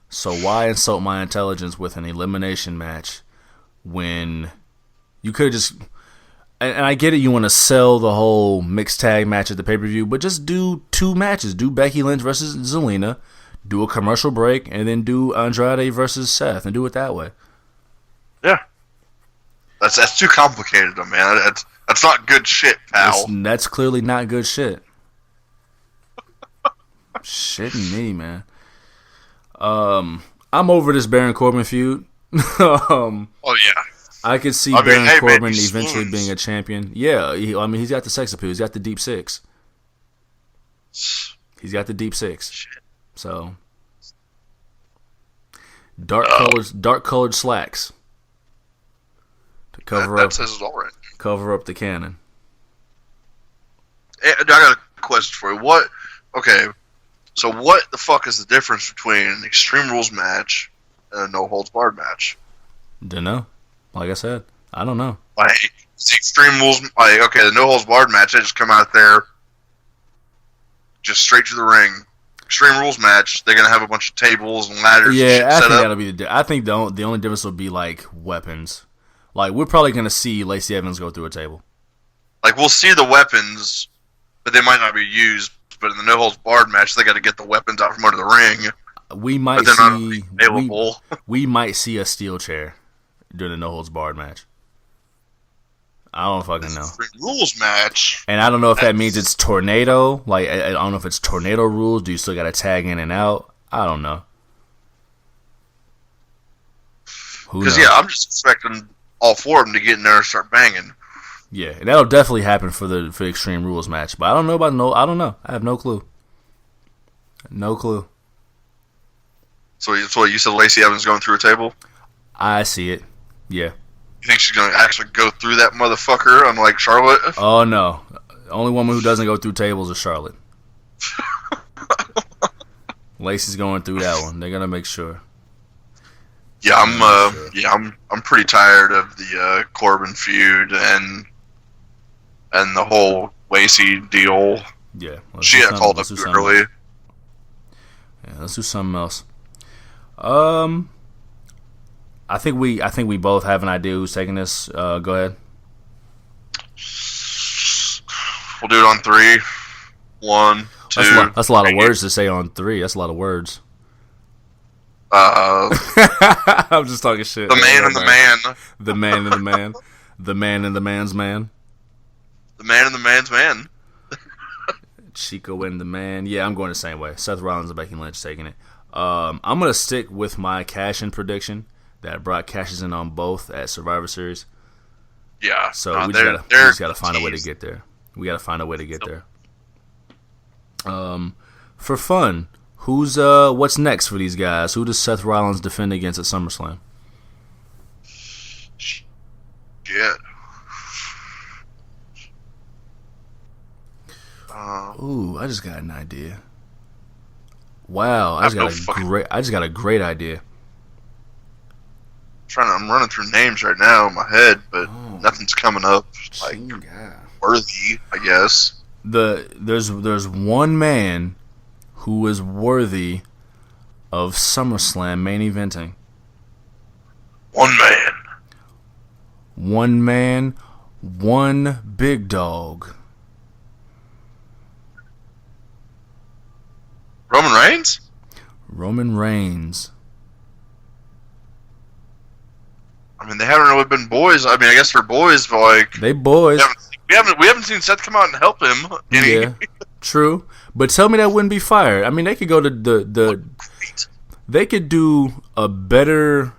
So why insult my intelligence with an elimination match when you could just... And I get it, you want to sell the whole mixed tag match at the pay-per-view, but just do 2 matches. Do Becky Lynch versus Zelina, do a commercial break, and then do Andrade versus Seth, and do it that way. Yeah. That's too complicated, though, man. That's not good shit, pal. That's clearly not good shit. Shitting me, man. I'm over this Baron Corbin feud. Oh, yeah. I could see Baron Corbin eventually being a champion. Yeah, he's got the sex appeal. He's got the deep six. He's got the deep six. Shit. So, dark colored slacks to that says it all right. Cover up the cannon. I got a question for you. Okay, so what the fuck is the difference between an Extreme Rules match and a No Holds Barred match? Don't know. Like I said, I don't know. Like, the Extreme Rules, the No Holds Barred match, they just come out there, just straight to the ring. Extreme Rules match, they're gonna have a bunch of tables and ladders. Yeah, and shit I set think up. that'll be I think the only difference will be like weapons. Like, we're probably gonna see Lacey Evans go through a table. Like, we'll see the weapons, but they might not be used. But in the No Holds Barred match, they got to get the weapons out from under the ring. We might see we might see a steel chair during the No Holds Barred match. I don't fucking know. Rules match, and I don't know if that means it's tornado. Like, I don't know if it's tornado rules. Do you still got to tag in and out? I don't know. Because I'm just expecting all 4 of them to get in there and start banging. Yeah, and that'll definitely happen for the Extreme Rules match. But I don't know about I don't know. I have no clue. No clue. So you said Lacey Evans going through a table? I see it. Yeah. You think she's going to actually go through that motherfucker unlike Charlotte? Oh, no. The only woman who doesn't go through tables is Charlotte. Lacey's going through that one. They're going to make sure. Yeah, I'm pretty tired of the Corbin feud and the whole Lacey deal. Yeah. She got called up too early. Yeah, let's do something else. I think we both have an idea who's taking this. Go ahead. We'll do it on 3. 1, 2. That's a lot of words to say on 3. That's a lot of words. I'm just talking shit. The man and the man. The man and the man. The man and the man's man. The man and the man's man. Chico and the man. Yeah, I'm going the same way. Seth Rollins and Becky Lynch taking it. I'm going to stick with my cash-in prediction that Brock cashes in on both at Survivor Series. Yeah. So we just got to find a way to get there. We got to find a way to get there. For fun, what's next for these guys? Who does Seth Rollins defend against at SummerSlam? Shit. I just got an idea. Wow, I just got a great idea. I'm running through names right now in my head, but nothing's coming up like worthy, I guess. There's one man who is worthy of SummerSlam main eventing. One man, one big dog. Roman Reigns? Roman Reigns. I mean, they haven't really been boys. I mean, I guess they're boys, but like they boys. We haven't seen Seth come out and help him. Yeah. True, but tell me that wouldn't be fire. I mean, they could go to the they could do a better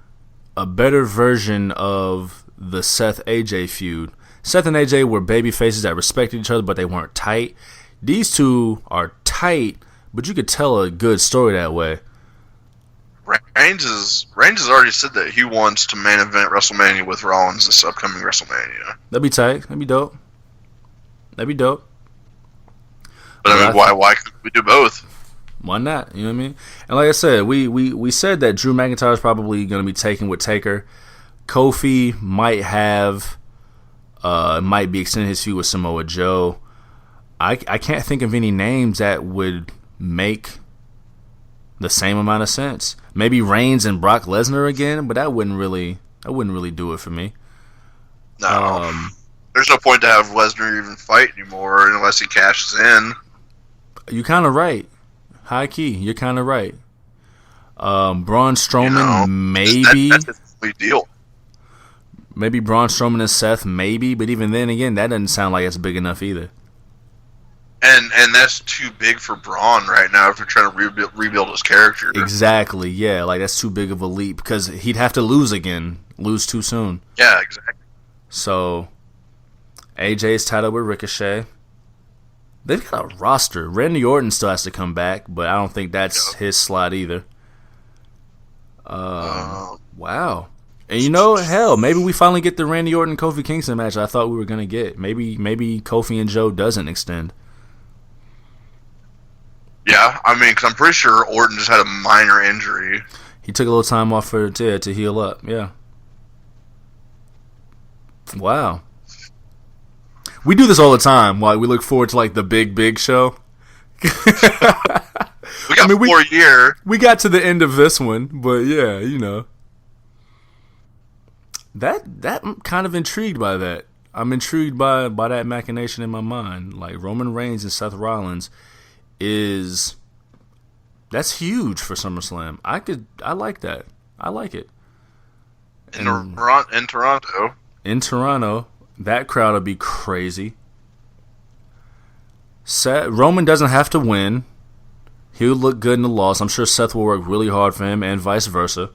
version of the Seth AJ feud. Seth and AJ were baby faces that respected each other, but they weren't tight. These two are tight, but you could tell a good story that way. Reigns has already said that he wants to main event WrestleMania with Rollins this upcoming WrestleMania. That'd be tight. That'd be dope. But I mean, why couldn't we do both? Why not? You know what I mean? And like I said, we said that Drew McIntyre is probably going to be taken with Taker. Kofi might be extending his feud with Samoa Joe. I can't think of any names that would make the same amount of sense. Maybe Reigns and Brock Lesnar again, but that wouldn't really do it for me. No. There's no point to have Lesnar even fight anymore unless he cashes in. You're kind of right. High key, you're kind of right. Braun Strowman, maybe. That's a complete deal. Maybe Braun Strowman and Seth, maybe. But even then, again, that doesn't sound like it's big enough either. And that's too big for Braun right now if you're trying to rebuild his character. Exactly, yeah. Like, that's too big of a leap because he'd have to lose again. Lose too soon. Yeah, exactly. So, AJ's tied up with Ricochet. They've got a roster. Randy Orton still has to come back, but I don't think that's his slot either. Wow. And you know, hell, maybe we finally get the Randy Orton Kofi Kingston match I thought we were gonna get. Maybe Kofi and Joe doesn't extend. Yeah, I mean, because I'm pretty sure Orton just had a minor injury. He took a little time off to heal up. Yeah. Wow. We do this all the time. Like, we look forward to like the big show. We got 4 years. We got to the end of this one, but yeah, you know. That I'm kind of intrigued by that. I'm intrigued by that machination in my mind. Like Roman Reigns and Seth Rollins that's huge for SummerSlam. I like that. I like it. In Toronto. In Toronto, that crowd will be crazy. Roman doesn't have to win. He'll look good in the loss. I'm sure Seth will work really hard for him and vice versa.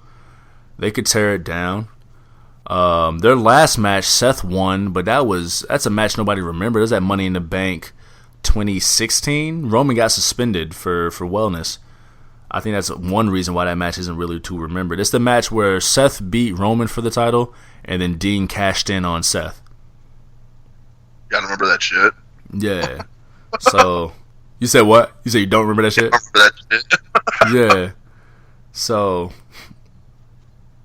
They could tear it down. Their last match, Seth won, but that's a match nobody remembered. It was that Money in the Bank 2016. Roman got suspended for wellness. I think that's one reason why that match isn't really too remembered. It's the match where Seth beat Roman for the title, and then Dean cashed in on Seth. Gotta remember that shit. Yeah. So, you said what? You said you don't remember that shit? I remember that shit. Yeah. So,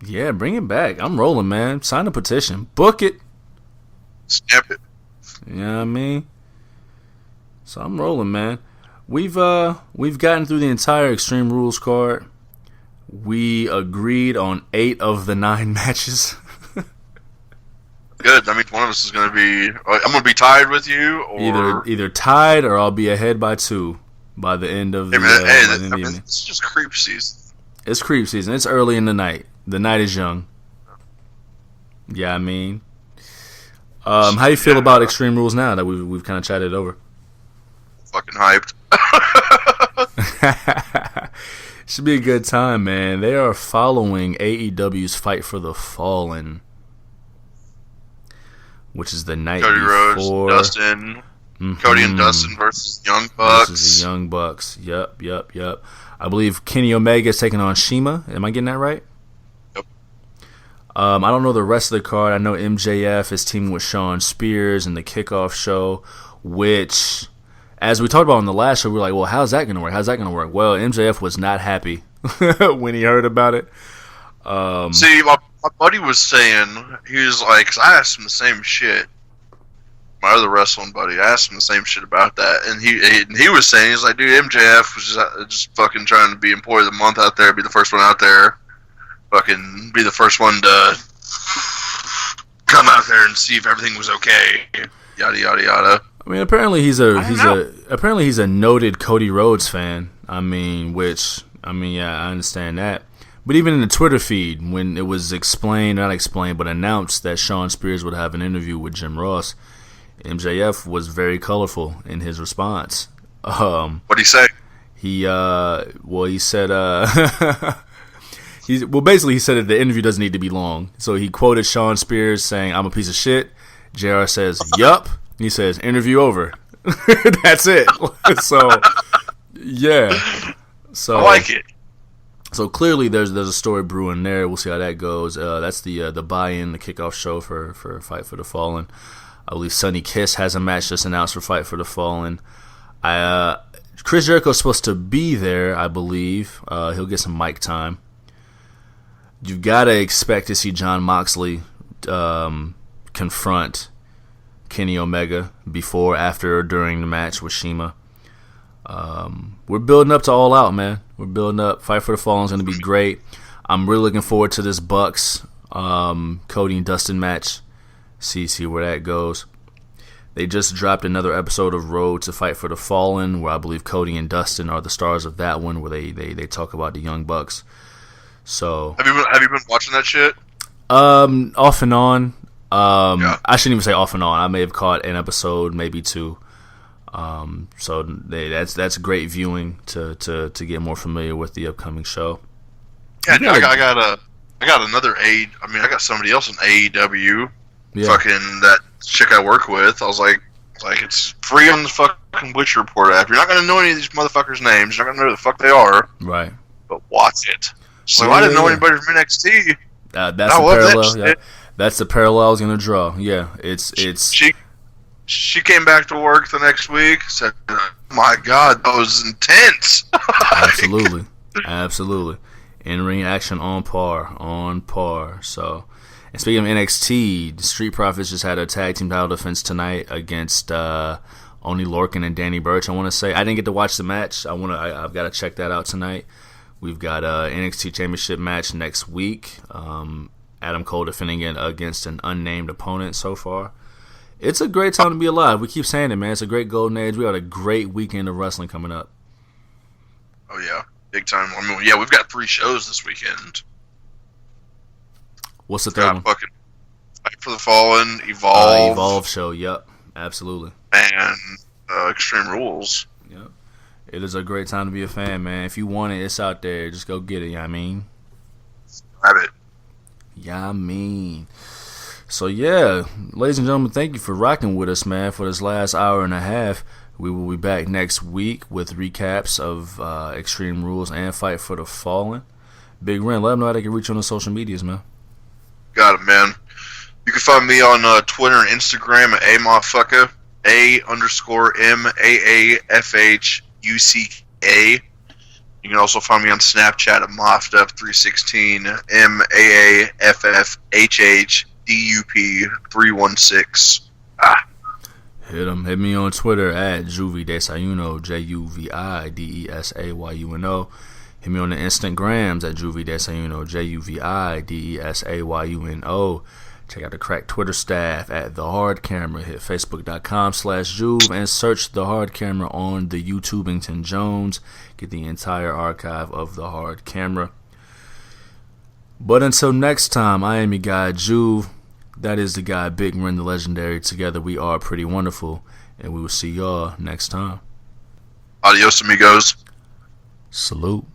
yeah, bring it back. I'm rolling, man. Sign a petition. Book it. Stamp it. You know what I mean? So I'm rolling, man. We've gotten through the entire Extreme Rules card. We agreed on 8 of the 9 matches. Good. That means one of us is going to be... I'm going to be tied with you, or... Either tied, or I'll be ahead by 2 by the end of the evening. It's just creep season. It's creep season. It's early in the night. The night is young. Yeah, I mean... how you feel about Extreme Rules now that we've kind of chatted over? Fucking hyped. Should be a good time, man. They are following AEW's Fight for the Fallen, which is the night Cody before. Rhodes, Dustin. Mm-hmm. Cody and Dustin versus Young Bucks. Versus the Young Bucks. Yep. I believe Kenny Omega is taking on Shima. Am I getting that right? Yep. I don't know the rest of the card. I know MJF is teaming with Shawn Spears in the kickoff show, which... As we talked about on the last show, we were like, well, how's that going to work? Well, MJF was not happy when he heard about it. See, my buddy was saying, he was like, 'cause I asked him the same shit. My other wrestling buddy, I asked him the same shit about that. And he was saying, he's like, dude, MJF was just fucking trying to be employee of the month out there, be the first one out there, fucking be the first one to come out there and see if everything was okay. Yada, yada, yada. I mean, apparently he's a noted Cody Rhodes fan. I mean, yeah, I understand that. But even in the Twitter feed, when it was announced that Shawn Spears would have an interview with Jim Ross, MJF was very colorful in his response. What'd he say? He said basically he said that the interview doesn't need to be long. So he quoted Sean Spears saying, "I'm a piece of shit." JR says, "Yup." He says, "Interview over." That's it. So yeah. So I like it. So clearly there's a story brewing there. We'll see how that goes. That's the buy-in, the kickoff show for Fight for the Fallen. I believe Sonny Kiss has a match just announced for Fight for the Fallen. Chris Jericho's supposed to be there, I believe. He'll get some mic time. You've got to expect to see Jon Moxley confront Kenny Omega before, after, or during the match with Shima. We're building up to All Out, man. We're building up. Fight for the Fallen is going to be great. I'm really looking forward to this Bucks Cody and Dustin match. See where that goes. They just dropped another episode of Road to Fight for the Fallen, where I believe Cody and Dustin are the stars of that one, where they talk about the Young Bucks. So have you been watching that shit? Off and on. Yeah. I shouldn't even say off and on. I may have caught an episode, maybe two. So that's great viewing to get more familiar with the upcoming show. Yeah, I got another I got somebody else in AEW. Yeah. Fucking that chick I work with. I was like it's free on the fucking Witch Report app. You're not gonna know any of these motherfuckers' names. You're not gonna know who the fuck they are. Right. But watch it. So I didn't know anybody from NXT. That's the parallel. Yeah. That's the parallel I was gonna draw. Yeah, it's. She came back to work the next week. Said, "Oh my God, that was intense." Absolutely. In-ring action on par. So, and speaking of NXT, the Street Profits just had a tag team title defense tonight against Oney Lorcan and Danny Burch. I want to say I didn't get to watch the match. I've got to check that out tonight. We've got a NXT Championship match next week. Adam Cole defending it against an unnamed opponent so far. It's a great time to be alive. We keep saying it, man. It's a great golden age. We got a great weekend of wrestling coming up. Oh, yeah. Big time. Yeah, we've got 3 shows this weekend. What's the third one? Fucking Fight for the Fallen, Evolve. Evolve show, yep. Absolutely. And Extreme Rules. Yep. It is a great time to be a fan, man. If you want it, it's out there. Just go get it, you know what I mean? Grab it. Yeah, I mean. So, yeah, ladies and gentlemen, thank you for rocking with us, man, for this last hour and a half. We will be back next week with recaps of Extreme Rules and Fight for the Fallen. Big Ren, let them know how they can reach you on the social medias, man. Got it, man. You can find me on Twitter and Instagram at amaffucka, AMAAFHUCKA. You can also find me on Snapchat at MoffDup316, MAAFFHHDUP316. Hit me on Twitter at Juvie Desayuno, JUVIDESAYUNO. Hit me on the Instagrams at Juvie Desayuno, JUVIDESAYUNO. Check out the crack Twitter staff at The Hard Camera. Hit Facebook.com/Juve and search The Hard Camera on the YouTubington Jones. Get the entire archive of The Hard Camera. But until next time, I am your guy Juve. That is the guy Big Ren the Legendary. Together we are pretty wonderful. And we will see y'all next time. Adios, amigos. Salute.